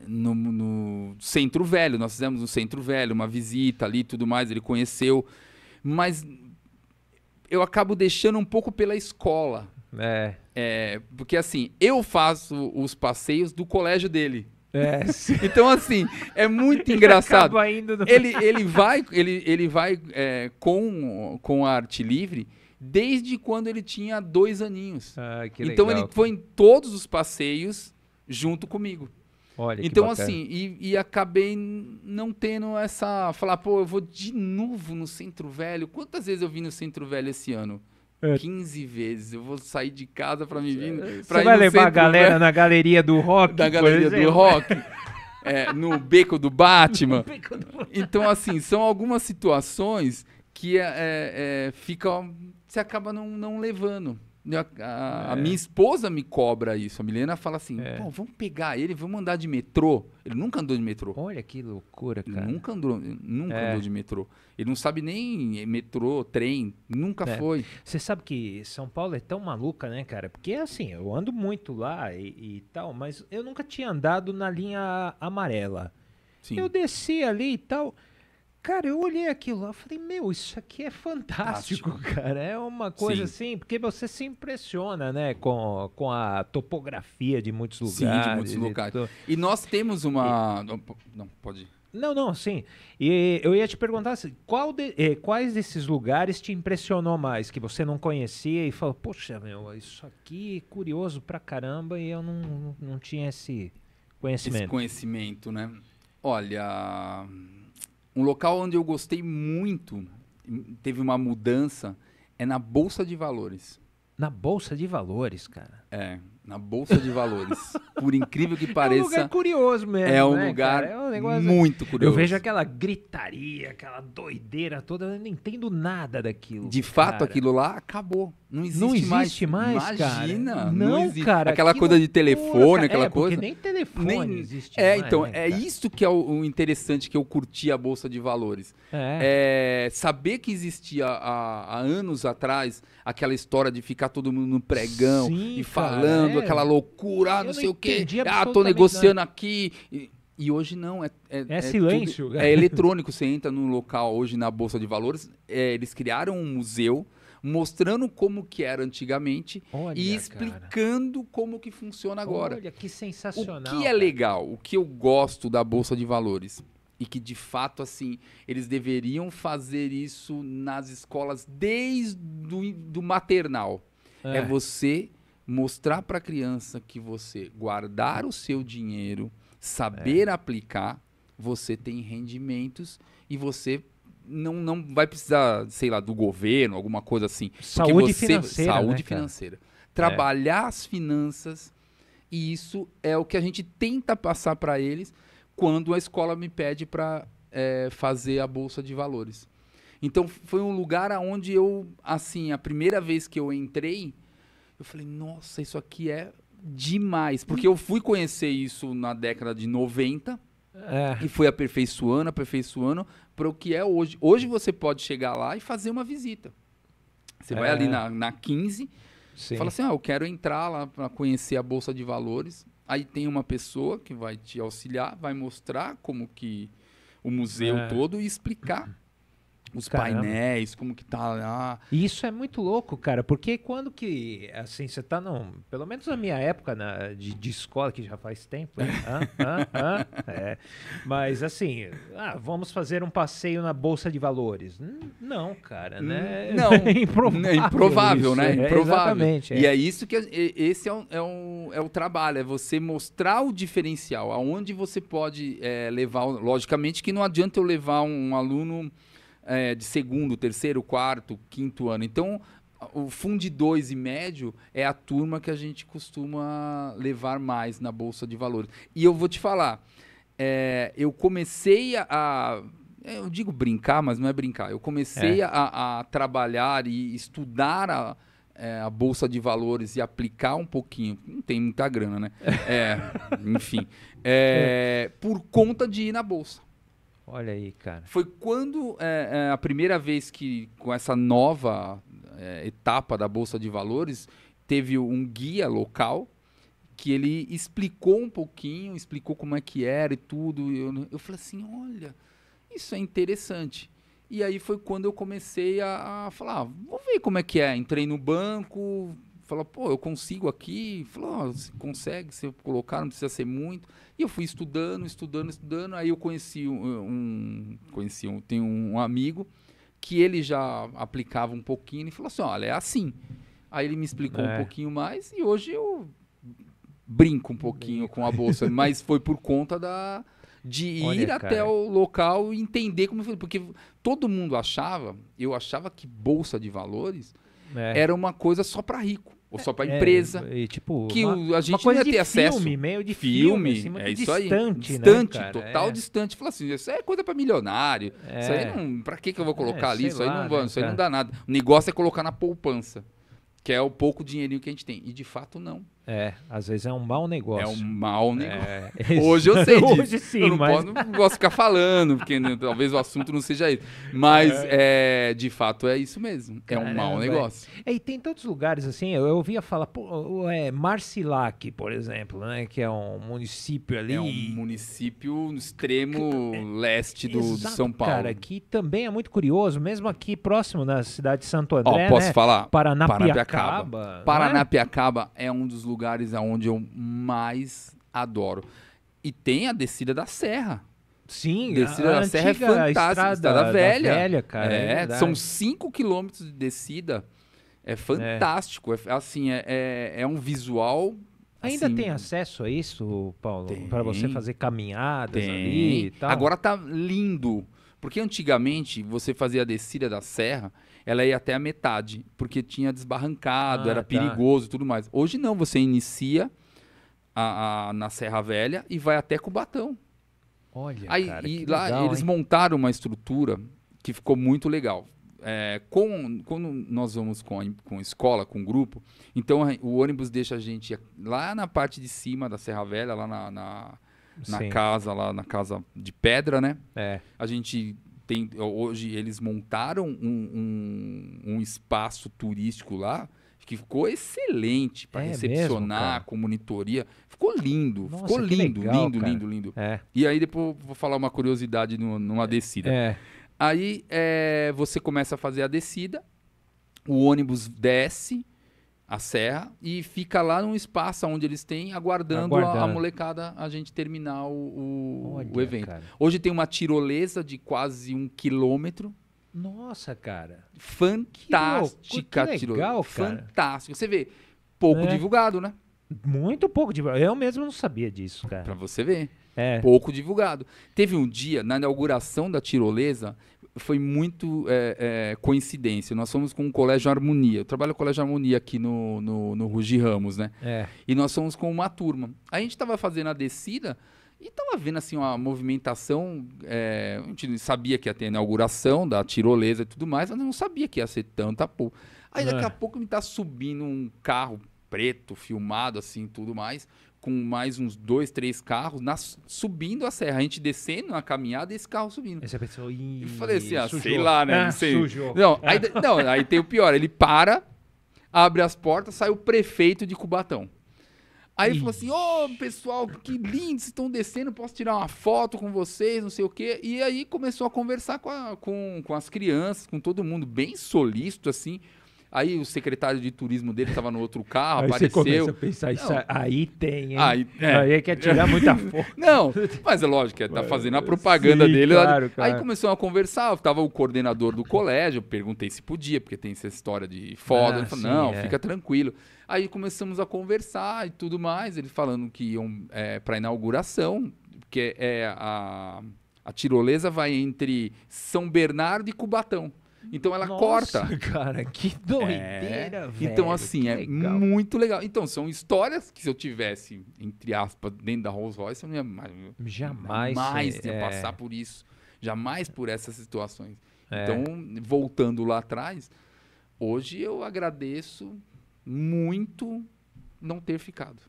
no Centro Velho, nós fizemos no Centro Velho uma visita ali e tudo mais, ele conheceu, mas eu acabo deixando um pouco pela escola. Porque assim, eu faço os passeios do colégio dele. Então assim, é muito engraçado. Ele vai com a Arte Livre desde quando ele tinha 2 aninhos. Então ele foi em todos os passeios junto comigo. Olha, então assim, e acabei não tendo essa... Falar, pô, eu vou de novo no Centro Velho. Quantas vezes eu vim no Centro Velho esse ano? 15 vezes. Eu vou sair de casa para me vir. Você vai levar a galera na Galeria do Rock? Na Galeria do Rock. No Beco do Batman. Então, assim, são algumas situações que você acaba não levando. A minha esposa me cobra isso. A Milena fala assim, pô, vamos pegar ele, vamos andar de metrô. Ele nunca andou de metrô. Olha que loucura, cara. Ele nunca andou de metrô. Ele não sabe nem metrô, trem, nunca foi. Você sabe que São Paulo é tão maluca, né, cara? Porque, assim, eu ando muito lá e tal, mas eu nunca tinha andado na linha amarela. Sim. Eu desci ali e tal... Cara, eu olhei aquilo lá e falei, meu, isso aqui é fantástico, cara. É uma coisa assim, porque você se impressiona, né, com a topografia de muitos lugares. Sim, de muitos locais. E nós temos uma... Não, pode ir. Não, sim. E eu ia te perguntar assim, quais desses lugares te impressionou mais, que você não conhecia e falou, poxa, meu, isso aqui é curioso pra caramba e eu não tinha esse conhecimento. Esse conhecimento, né? Olha... Um local onde eu gostei muito, teve uma mudança, é na Bolsa de Valores. Na Bolsa de Valores, cara? Na Bolsa de Valores. Por incrível que pareça... É um lugar curioso mesmo, É um né, lugar cara? É um negócio... muito curioso. Eu vejo aquela gritaria, aquela doideira toda, eu não entendo nada daquilo. De fato, aquilo lá acabou. Não existe mais, Imagina, cara. Não existe. Cara. Aquela coisa de telefone, aquela coisa. Porque nem telefone existe mais. Então, né, isso que é o interessante que eu curti a Bolsa de Valores. Saber que existia há anos atrás aquela história de ficar todo mundo no pregão e falando aquela loucura, não sei o quê. Tô negociando aqui. E hoje não, é silêncio. Tudo, é eletrônico, você entra no local hoje na Bolsa de Valores, eles criaram um museu mostrando como que era antigamente e explicando como que funciona agora. Olha, que sensacional. O que é legal, o que eu gosto da Bolsa de Valores e que de fato assim, eles deveriam fazer isso nas escolas desde do maternal. É você mostrar para a criança que você guardar o seu dinheiro, saber aplicar, você tem rendimentos e você não vai precisar, sei lá, do governo, alguma coisa assim. Saúde financeira. Saúde financeira. Trabalhar as finanças, e isso é o que a gente tenta passar para eles quando a escola me pede para fazer a Bolsa de Valores. Então, foi um lugar onde eu, assim, a primeira vez que eu entrei, eu falei, nossa, isso aqui é demais. Porque eu fui conhecer isso na década de 90 e fui aperfeiçoando para o que é hoje. Hoje você pode chegar lá e fazer uma visita. Você vai ali na 15, fala assim, eu quero entrar lá para conhecer a Bolsa de Valores. Aí tem uma pessoa que vai te auxiliar, vai mostrar como que o museu todo e explicar os painéis, como que tá lá. E isso é muito louco, cara, porque quando que, assim, você tá pelo menos na minha época de escola, que já faz tempo, né? Mas assim, vamos fazer um passeio na Bolsa de Valores. Não, cara, né? Não, é improvável, né? Improvável. Exatamente. E é isso que, esse é o trabalho, é você mostrar o diferencial, aonde você pode levar, logicamente que não adianta eu levar um aluno de segundo, terceiro, quarto, quinto ano. Então, o Fundo 2 e médio é a turma que a gente costuma levar mais na Bolsa de Valores. E eu vou te falar, eu comecei eu digo brincar, mas não é brincar. Eu comecei a trabalhar e estudar a Bolsa de Valores e aplicar um pouquinho. Não tem muita grana, né? Enfim. Por conta de ir na Bolsa. Olha aí, cara. Foi quando a primeira vez que, com essa nova etapa da Bolsa de Valores, teve um guia local que ele explicou um pouquinho, explicou como é que era e tudo. Eu falei assim, olha, isso é interessante. E aí foi quando eu comecei a falar, vou ver como é que é. Entrei no banco, falei, pô, eu consigo aqui. Falou, você consegue, se eu colocar, não precisa ser muito. E eu fui estudando. Aí eu tenho um amigo que ele já aplicava um pouquinho e falou assim, olha, é assim. Aí ele me explicou um pouquinho mais e hoje eu brinco um pouquinho com a Bolsa, mas foi por conta de ir até o local e entender como foi. Porque todo mundo eu achava que Bolsa de Valores era uma coisa só para rico. Ou só para empresa. Tipo, que a gente não ia ter acesso. Meio de filme, assim, muito isso aí. Distante, né, total distante. Fala assim, isso é coisa para milionário. Isso aí não. Para que eu vou colocar ali? Isso aí não dá nada. O negócio é colocar na poupança. Que é o pouco dinheirinho que a gente tem. E de fato não. Às vezes é um mau negócio. É um mau negócio. Hoje eu sei disso. Hoje sim, eu não gosto de ficar falando, porque talvez o assunto não seja isso. Mas, de fato, é isso mesmo. Caramba, é um mau negócio. E tem tantos lugares assim, eu ouvia falar, Marcilac, por exemplo, né? Que é um município ali. É um município no extremo leste de São Paulo. Cara, que também é muito curioso, mesmo aqui próximo da cidade de Santo André, posso falar? Paranapiacaba. Paranapiacaba é um dos lugares onde eu mais adoro. E tem a descida da Serra. Sim, descida da Serra é fantástica. Estrada velha, cara. São 5 quilômetros de descida. É fantástico. É um visual. Ainda tem acesso a isso, Paulo? Para você fazer caminhadas ali e tal? Agora tá lindo. Porque antigamente você fazia a descida da serra, ela ia até a metade, porque tinha desbarrancado, era perigoso e tudo mais. Hoje não, você inicia na Serra Velha e vai até Cubatão. Olha, cara, que lá legal, eles montaram uma estrutura que ficou muito legal. Quando nós vamos com escola, com grupo, então o ônibus deixa a gente lá na parte de cima da Serra Velha, lá na casa de pedra, né? A gente tem, hoje eles montaram um espaço turístico lá que ficou excelente para recepcionar, com monitoria. Ficou lindo, ficou lindo, legal, lindo. E aí depois vou falar uma curiosidade numa descida. Aí você começa a fazer a descida, o ônibus desce a serra e fica lá num espaço onde eles têm aguardando. A molecada, a gente terminar o evento. Cara. Hoje tem uma tirolesa de quase 1 quilômetro. Nossa, cara. Fantástica que legal, cara. Fantástico. Você vê, pouco divulgado, né? Muito pouco divulgado. Eu mesmo não sabia disso, cara. Pra você ver. Pouco divulgado. Teve um dia, na inauguração da tirolesa, foi muito coincidência. Nós fomos com o Colégio Harmonia. Eu trabalho no Colégio Harmonia aqui no Rugi Ramos, né? E nós fomos com uma turma. A gente estava fazendo a descida e estava vendo assim uma movimentação. A gente sabia que ia ter a inauguração da tirolesa e tudo mais, mas não sabia que ia ser tanta porra. Aí daqui a pouco me está subindo um carro preto, filmado assim, tudo mais, com mais uns 2, 3 carros subindo a serra. A gente descendo na caminhada e esse carro subindo. Essa pessoa, eu falei assim, sei lá, né? Não sei. Sujou. Aí tem o pior. Ele para, abre as portas, sai o prefeito de Cubatão. Aí ele falou assim, pessoal, que lindo, vocês estão descendo, posso tirar uma foto com vocês, não sei o quê. E aí começou a conversar com as crianças, com todo mundo, bem solícito, assim. Aí o secretário de turismo dele estava no outro carro, aí apareceu. Você começa a pensar, isso aí tem, hein? Aí quer tirar muita foto. Não, mas é lógico, tá fazendo a propaganda dele. Claro. Aí começou a conversar, tava o coordenador do colégio, eu perguntei se podia, porque tem essa história de foto. Ele falou, não, fica tranquilo. Aí começamos a conversar e tudo mais, ele falando que iam para inauguração, porque a tirolesa vai entre São Bernardo e Cubatão. Então ela corta. Nossa, cara, que doideira, velho. Então, assim, muito legal. Então, são histórias que se eu tivesse, entre aspas, dentro da Rolls Royce, eu não ia jamais ia passar por isso. Jamais por essas situações. Então, voltando lá atrás, hoje eu agradeço muito não ter ficado.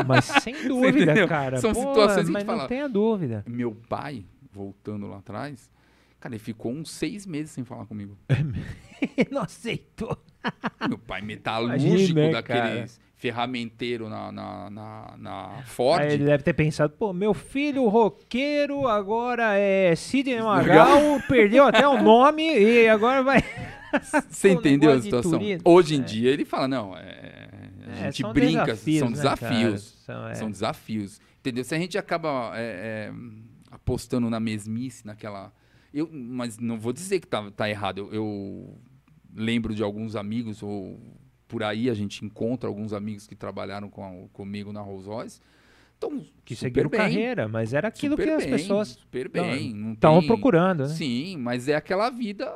Mas sem dúvida, cara. São situações que a gente fala. Não tenha dúvida. Meu pai, voltando lá atrás, cara, ele ficou uns 6 meses sem falar comigo. Não aceitou. Meu pai metalúrgico, daqueles ferramenteiro na Ford. Aí ele deve ter pensado, meu filho roqueiro agora é Sidney Magal, perdeu até o nome e agora vai... Você entendeu a situação? Hoje em dia ele fala, não, a gente brinca, são desafios. São desafios. Entendeu? Se a gente acaba apostando na mesmice, naquela... mas não vou dizer que tá errado. Eu lembro de alguns amigos, ou por aí a gente encontra alguns amigos que trabalharam comigo na Rolls Royce. Então, que seguiram carreira, mas era aquilo que as pessoas estavam procurando, né? Sim, mas é aquela vida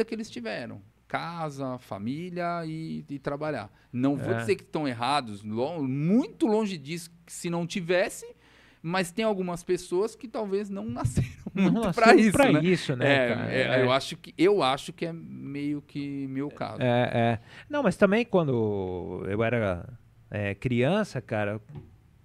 que eles tiveram. Casa, família e trabalhar. Não vou dizer que estão errados, muito longe disso, que se não tivesse... Mas tem algumas pessoas que talvez não nasceram muito para isso, né? Cara? Eu acho que é meio que meu caso. Não, mas também quando eu era criança, cara,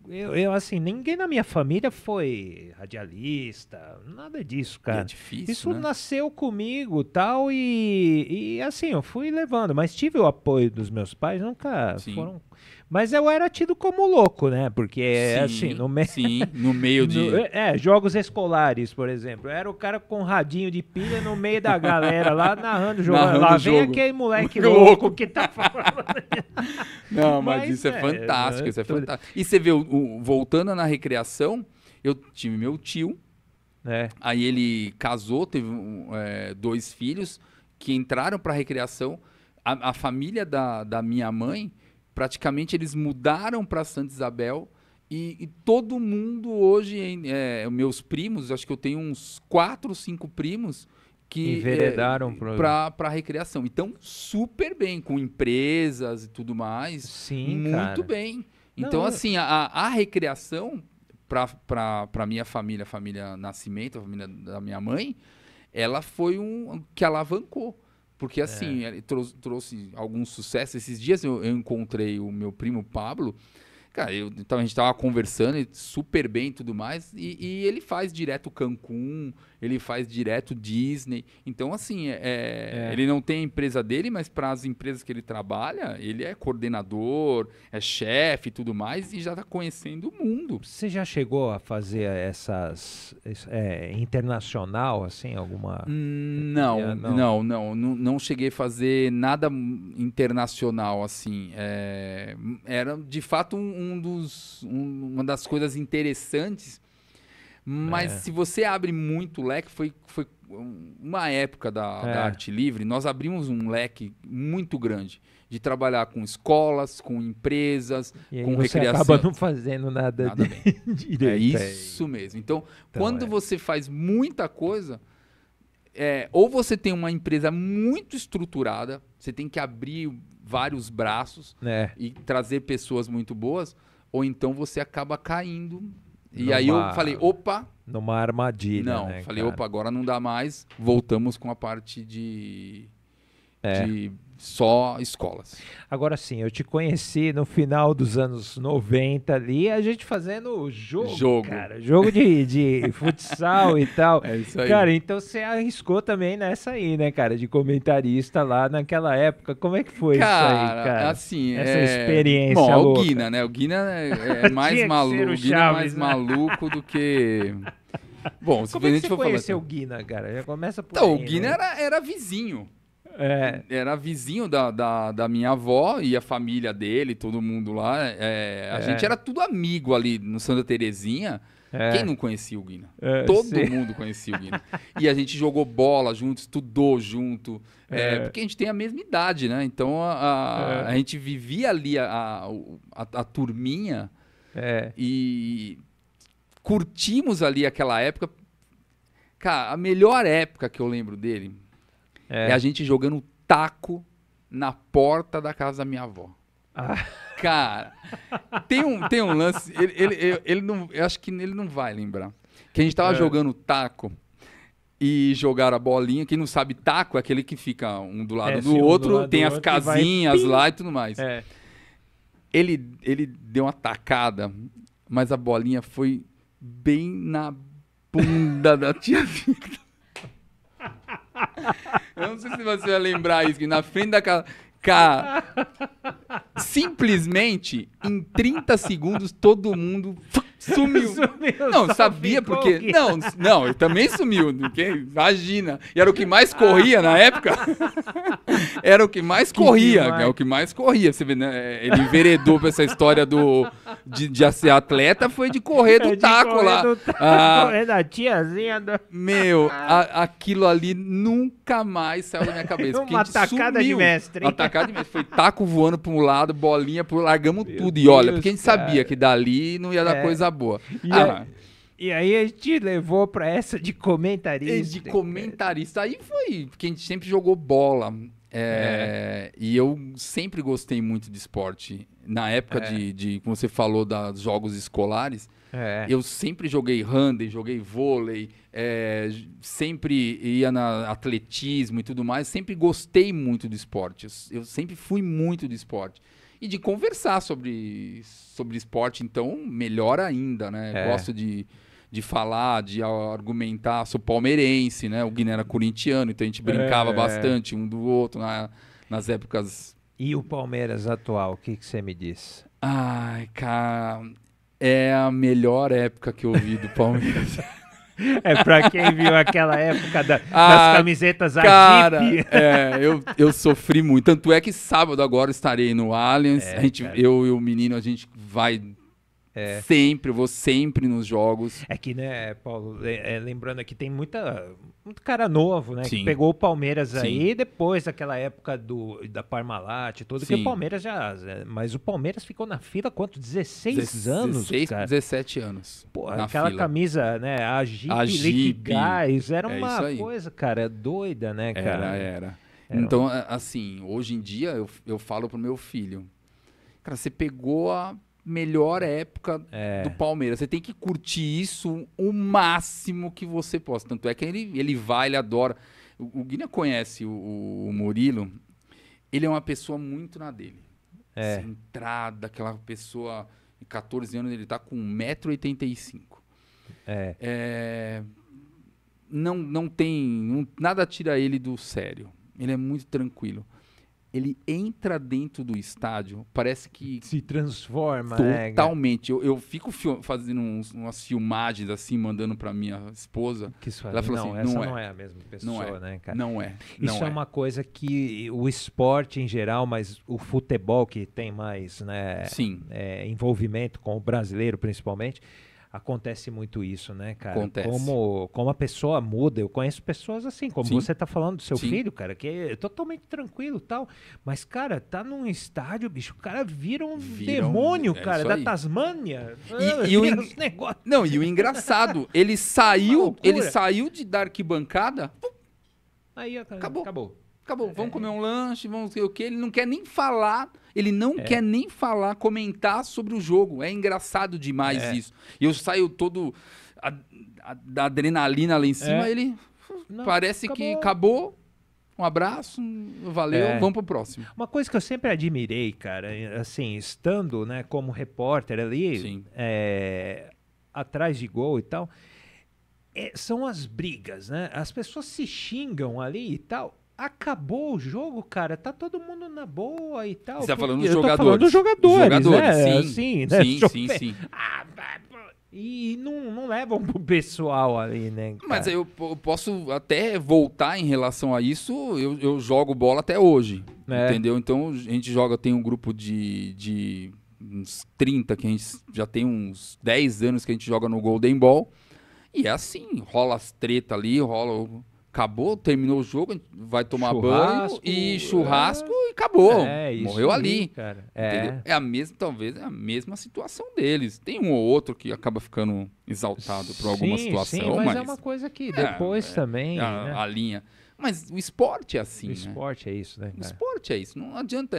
eu assim, ninguém na minha família foi radialista, nada disso, cara. É difícil, isso né? nasceu comigo tal, e assim, eu fui levando, mas tive o apoio dos meus pais, nunca foram... Mas eu era tido como louco, né? Porque, assim, no meio de... jogos escolares, por exemplo. Eu era o cara com radinho de pilha no meio da galera lá, narrando o jogo. Lá vem aquele moleque louco que tá falando. Não, mas isso é fantástico, isso é fantástico. E você vê, voltando na recreação, eu tive meu tio, aí ele casou, teve 2 filhos que entraram pra recreação. A família da minha mãe... Praticamente eles mudaram para Santa Isabel e todo mundo hoje, meus primos, acho que eu tenho uns 4, 5 primos que enveredaram para a recreação. Então, super bem, com empresas e tudo mais. Sim, muito bem. Então, assim, a recreação para minha família, a família Nascimento, a família da minha mãe, ela foi que alavancou. Porque, assim, ele trouxe algum sucesso. Esses dias eu encontrei o meu primo Pablo. Cara, então a gente tava conversando super bem e tudo mais. E ele faz direto Cancún, ele faz direto Disney. Então, assim, ele não tem a empresa dele, mas para as empresas que ele trabalha, ele é coordenador, é chefe e tudo mais, e já tá conhecendo o mundo. Você já chegou a fazer essas internacional, assim, alguma... Não cheguei a fazer nada internacional, assim. Era, de fato, uma das coisas interessantes, mas se você abre muito o leque, foi uma época da Arte Livre, nós abrimos um leque muito grande de trabalhar com escolas, com empresas, com recreação. Você acaba não fazendo nada bem. direito. É isso mesmo. Então quando você faz muita coisa, ou você tem uma empresa muito estruturada, você tem que abrir vários braços e trazer pessoas muito boas, ou então você acaba caindo. E aí eu falei, opa... Numa armadilha, Não, falei, opa, agora não dá mais. Voltamos com a parte de só escolas. Agora sim, eu te conheci no final dos anos 90 ali, a gente fazendo jogo. Cara. Jogo de futsal e tal. É isso aí. Cara, então você arriscou também nessa aí, né, cara? De comentarista lá naquela época. Como é que foi isso aí, cara? Assim, essa experiência bom, louca. O Guina, né? O Guina é mais maluco. O Guina é mais maluco do que... Bom, como é que você conheceu o Guina, cara? Já começa por então, aí, o Guina né? era vizinho. Era vizinho da minha avó e a família dele, todo mundo lá. A gente era tudo amigo ali no Santa Terezinha. Quem não conhecia o Guina? Todo mundo conhecia o Guina. E a gente jogou bola junto, estudou junto. Porque a gente tem a mesma idade, né? Então a gente vivia ali a turminha e curtimos ali aquela época. Cara, a melhor época que eu lembro dele é a gente jogando taco na porta da casa da minha avó. Cara, tem um lance, ele não, eu acho que ele não vai lembrar. Que a gente tava jogando taco e jogaram a bolinha. Quem não sabe, taco é aquele que fica um do lado do outro, tem as casinhas lá e tudo mais. Ele deu uma tacada, mas a bolinha foi bem na bunda da tia Victor. Eu não sei se você vai lembrar isso, que na frente da casa... Cara, simplesmente, em 30 segundos, todo mundo sumiu. Não, sabia porque... Não, ele também sumiu. Imagina. E era o que mais corria na época. Era o que mais corria. É o que mais corria. Você vê, né? Ele enveredou pra essa história de ser atleta, foi de correr do taco lá. Correr da tiazinha. Meu, aquilo ali nunca mais saiu da minha cabeça. Uma tacada de mestre. Uma tacada de mestre. Foi taco voando pra um lado, bolinha pro... Largamos tudo. E olha, porque a gente sabia que dali não ia dar coisa boa. E aí a gente levou pra essa de comentarista. De comentarista. Aí foi, porque a gente sempre jogou bola. E eu sempre gostei muito de esporte. Na época como você falou, dos jogos escolares, eu sempre joguei handebol, joguei vôlei, sempre ia na atletismo e tudo mais. Sempre gostei muito do esporte. Eu sempre fui muito do esporte. E de conversar sobre esporte, então, melhor ainda, né? Gosto de falar, de argumentar. Sou palmeirense, né? O Guina era corintiano, então a gente brincava bastante um do outro nas épocas. E o Palmeiras atual, o que você me diz? Ai, cara, é a melhor época que eu vi do Palmeiras. Pra quem viu aquela época das camisetas cara, Jeep. Eu sofri muito. Tanto é que sábado agora estarei no Allianz. Eu e o menino, a gente vai sempre, eu vou sempre nos jogos. É que, né, Paulo, lembrando aqui, tem muito cara novo, né? Sim. Que pegou o Palmeiras aí depois daquela época da Parmalat e tudo, que o Palmeiras mas o Palmeiras ficou na fila quanto? 16 anos? 16, cara. 17 anos. Porra, aquela fila. Camisa, né? A Jeep Gás, era uma coisa, cara, doida, né, cara? Era. Então, assim, hoje em dia eu falo pro meu filho, cara, você pegou a melhor época do Palmeiras. Você tem que curtir isso o máximo que você possa. Tanto é que ele vai, ele adora. O Guina conhece o Murilo. Ele é uma pessoa muito na dele. Centrada, aquela pessoa... Em 14 anos ele tá com 1,85 m. Não tem... nada tira ele do sério. Ele é muito tranquilo. Ele entra dentro do estádio, parece que... Se transforma, totalmente. Eu fico fazendo umas filmagens assim, mandando pra minha esposa. Ela falou assim, não é a mesma pessoa, né, cara? Não é. Isso é uma coisa que o esporte em geral, mas o futebol que tem mais, né, envolvimento com o brasileiro principalmente, acontece muito isso, né, cara? Acontece. Como a pessoa muda. Eu conheço pessoas assim, como você tá falando do seu Sim. filho, cara, que é totalmente tranquilo e tal. Mas, cara, tá num estádio, bicho, o cara vira um demônio, cara, da Tasmânia. E os negócios. Não, e o engraçado, ele saiu de dar arquibancada. Aí, acabou. Vamos comer um lanche, vamos ver o quê? Ele não quer nem falar, comentar sobre o jogo. É engraçado demais isso. E eu saio todo da adrenalina lá em cima, ele parece que acabou, Um abraço, valeu, vamos pro próximo. Uma coisa que eu sempre admirei, cara, assim, estando, né, como repórter ali, atrás de gol e tal, são as brigas, né? As pessoas se xingam ali e tal. Acabou o jogo, cara, tá todo mundo na boa e tal. Você tá falando dos jogadores? jogadores. Dos jogadores, né? Sim, assim, né? sim. E não levam pro pessoal ali, né, cara? Mas eu posso até voltar em relação a isso, eu jogo bola até hoje, entendeu? Então a gente joga, tem um grupo de uns 30, que a gente já tem uns 10 anos que a gente joga no Golden Ball, e é assim, rola as treta ali, acabou, terminou o jogo, vai tomar banho e churrasco e acabou. Morreu ali. Cara. Talvez é a mesma situação deles. Tem um ou outro que acaba ficando exaltado por alguma situação. Sim, mas é uma coisa que depois também... A linha. Mas o esporte é assim, O esporte é isso, né, cara? O esporte é isso. Não adianta.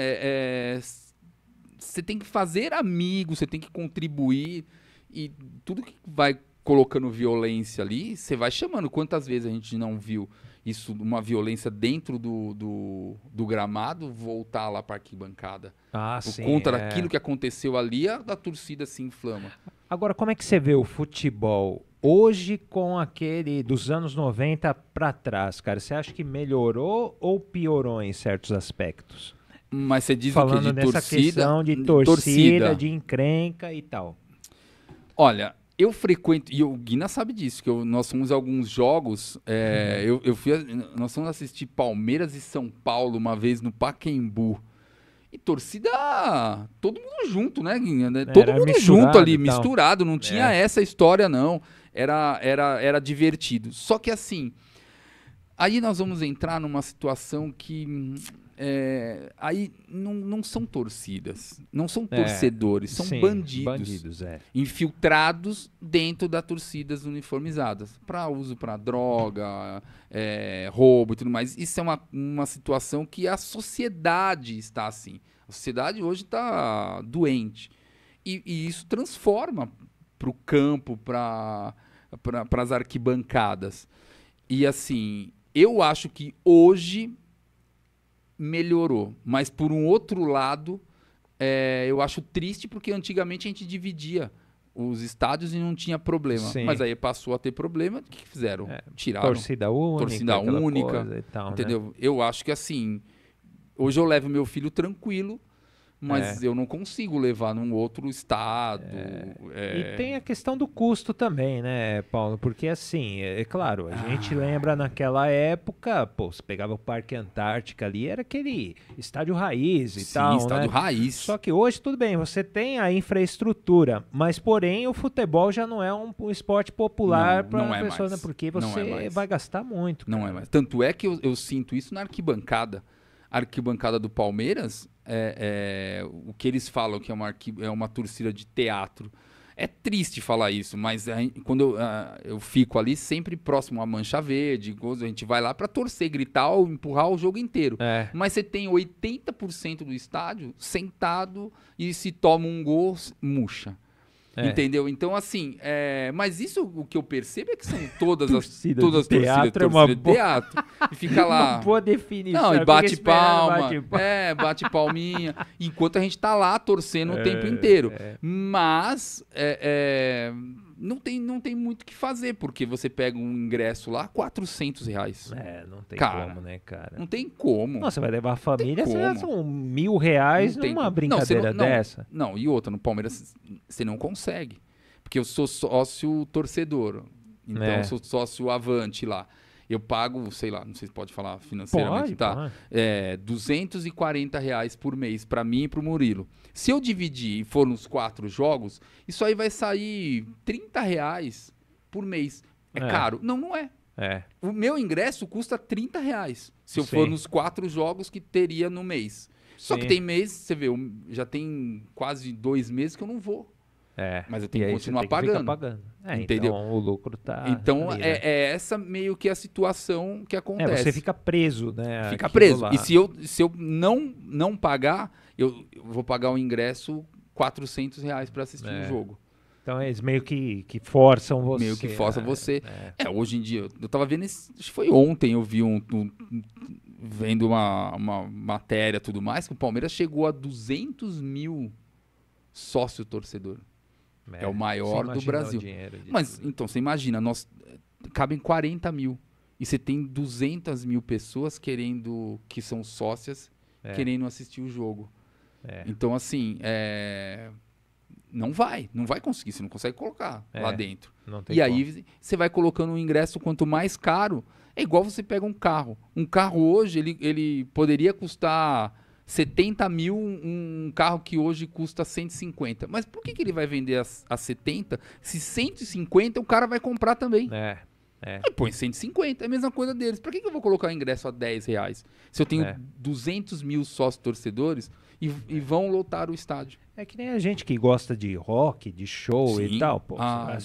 Você tem que fazer amigos, você tem que contribuir e tudo que vai colocando violência ali, você vai chamando. Quantas vezes a gente não viu isso, uma violência dentro do gramado, voltar lá para a arquibancada? Por conta daquilo que aconteceu ali, a torcida se inflama. Agora, como é que você vê o futebol hoje com aquele dos anos 90 para trás, cara? Você acha que melhorou ou piorou em certos aspectos? Mas você diz falando o quê? De nessa torcida? Questão de torcida, de encrenca e tal. Olha, eu frequento, e o Guina sabe disso, que nós fomos a alguns jogos, nós fomos assistir Palmeiras e São Paulo uma vez no Pacaembu. E torcida, todo mundo junto, né, Guinha? Todo mundo junto ali, misturado, não tinha essa história, não. Era divertido. Só que assim, aí nós vamos entrar numa situação que... aí não são torcidas, não são torcedores, são bandidos infiltrados dentro das torcidas uniformizadas para uso para droga, roubo e tudo mais. Isso é uma situação que a sociedade está assim. A sociedade hoje está doente e isso transforma para o campo, para as arquibancadas. E assim, eu acho que hoje melhorou, mas por um outro lado, eu acho triste porque antigamente a gente dividia os estádios e não tinha problema. Sim. Mas aí passou a ter problema, o que fizeram? Tiraram. Torcida única e tal, entendeu? Né? Eu acho que assim, hoje eu levo meu filho tranquilo, mas eu não consigo levar num outro estado. E tem a questão do custo também, né, Paulo? Porque assim, claro, a gente lembra naquela época, você pegava o Parque Antártica ali, era aquele estádio raiz e tal, estádio né? raiz. Só que hoje, tudo bem, você tem a infraestrutura, mas porém o futebol já não é um esporte popular para a pessoa, né? Porque você vai gastar muito. Não é mais. Tanto é que eu sinto isso na arquibancada. A arquibancada do Palmeiras, o que eles falam que é uma torcida de teatro. É triste falar isso, mas quando eu fico ali sempre próximo à Mancha Verde, a gente vai lá para torcer, gritar ou empurrar o jogo inteiro. Mas você tem 80% do estádio sentado e se toma um gol, murcha. Entendeu? Então, assim, mas isso o que eu percebo é que são todas as torcidas de teatro. E fica lá. Uma boa definição. Não, e bate palma. Bate palminha. Enquanto a gente tá lá torcendo o tempo inteiro. Mas não tem muito o que fazer, porque você pega um ingresso lá, R$400. Não tem como, né, cara? Não tem como. Nossa, você vai levar a família, você gasta R$1.000 numa brincadeira dessa. Não, e outra, no Palmeiras você não consegue. Porque eu sou sócio torcedor. Então eu sou sócio avante lá. Eu pago, sei lá, não sei se pode falar financeiramente, tá? R$240 por mês para mim e pro Murilo. Se eu dividir e for nos 4 jogos, isso aí vai sair R$30 por mês. É caro? Não é. O meu ingresso custa R$30 se eu for nos 4 jogos que teria no mês. Só que tem mês, você vê, já tem quase 2 meses que eu não vou. Mas eu tenho que continuar pagando. Entendeu? Então o lucro tá. Então ali, né? essa meio que a situação que acontece. Você fica preso, né? Fica preso. Lá. E se eu não pagar, eu vou pagar o ingresso R$400 para assistir o jogo. Então eles meio que forçam você. Meio que forçam você. Hoje em dia, eu tava vendo, acho que foi ontem, eu vi vendo uma matéria e tudo mais, que o Palmeiras chegou a 200 mil sócio-torcedor. É o maior do Brasil. Mas, então, você imagina, cabem 40 mil. E você tem 200 mil pessoas que são sócias, querendo assistir o jogo. Então, assim, não vai conseguir, você não consegue colocar lá dentro. E aí, você vai colocando um ingresso quanto mais caro, é igual você pega um carro. Um carro hoje, ele poderia custar 70 mil, um carro que hoje custa 150. Mas por que ele vai vender a 70? Se 150, o cara vai comprar também. Aí põe 150, é a mesma coisa deles. Por que eu vou colocar o ingresso a R$10? Se eu tenho 200 mil sócios torcedores e vão lotar o estádio. É que nem a gente que gosta de rock, de show e tal. Pô,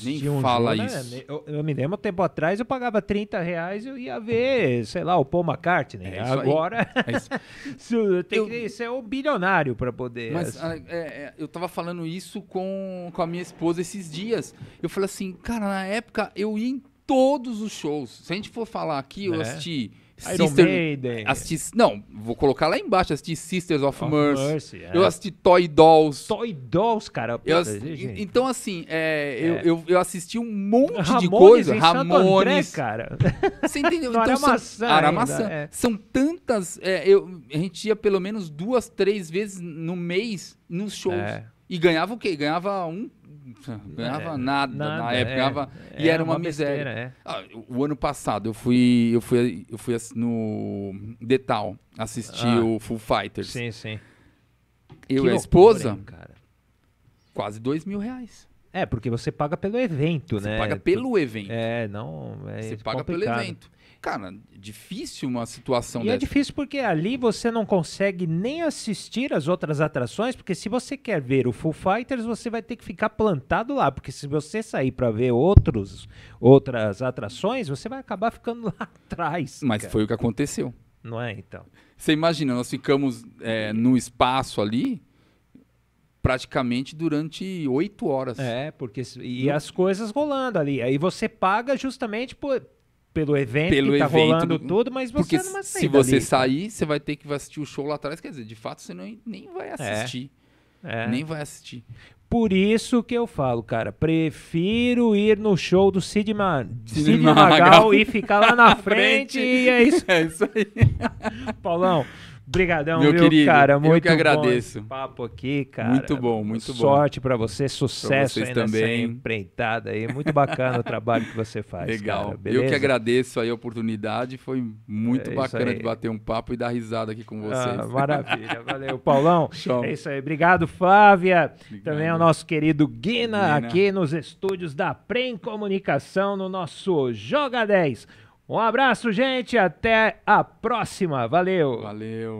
nem fala jogo, isso. Né? Eu me lembro, um tempo atrás, eu pagava R$30 e eu ia ver, sei lá, o Paul McCartney. Agora, tem que ser um bilionário para poder... Mas eu tava falando isso com a minha esposa esses dias. Eu falei assim, cara, na época eu ia em todos os shows. Se a gente for falar aqui, eu assisti... Não, vou colocar lá embaixo. Assisti Sisters of Mercy. Eu assisti Toy Dolls. Toy Dolls, cara. Então, assim, eu assisti um monte de coisa. Ramones. André, cara. Você entendeu? Então, Aramaçã. São tantas... a gente ia pelo menos 2, 3 vezes no mês nos shows. E ganhava o quê? Ganhava nada na época. E era uma miséria. O ano passado eu fui no Detal assistir o Foo Fighters. Sim. Eu e a esposa, quase R$2.000. Porque você paga pelo evento, né? Você paga pelo evento. Você paga pelo evento. Cara, difícil uma situação dessa. E é difícil porque ali você não consegue nem assistir as outras atrações, porque se você quer ver o Foo Fighters, você vai ter que ficar plantado lá, porque se você sair para ver outras atrações, você vai acabar ficando lá atrás. Mas foi o que aconteceu. Não é, então? Você imagina, nós ficamos no espaço ali praticamente durante 8 horas. Porque as coisas rolando ali. Aí você paga justamente pelo evento que tá rolando tudo, mas você não vai sair se você sair, você vai ter que assistir o show lá atrás. Quer dizer, de fato, você nem vai assistir. Nem vai assistir. Por isso que eu falo, cara, prefiro ir no show do Cid Magal e ficar lá na frente e é isso. É isso aí. Paulão, brigadão, meu querido, cara? Muito eu que agradeço. Bom esse papo aqui, cara. Muito bom, muito bom. Sorte pra você, sucesso aí também. Nessa empreitada aí. Muito bacana o trabalho que você faz. Legal. Cara, beleza? Eu que agradeço aí a oportunidade. Foi muito bacana de bater um papo e dar risada aqui com vocês. Maravilha. Valeu, Paulão. Show. É isso aí. Obrigado, Flávia. Também ao nosso querido Guina, aqui nos estúdios da Prem Comunicação, no nosso Joga 10. Um abraço, gente. Até a próxima. Valeu. Valeu.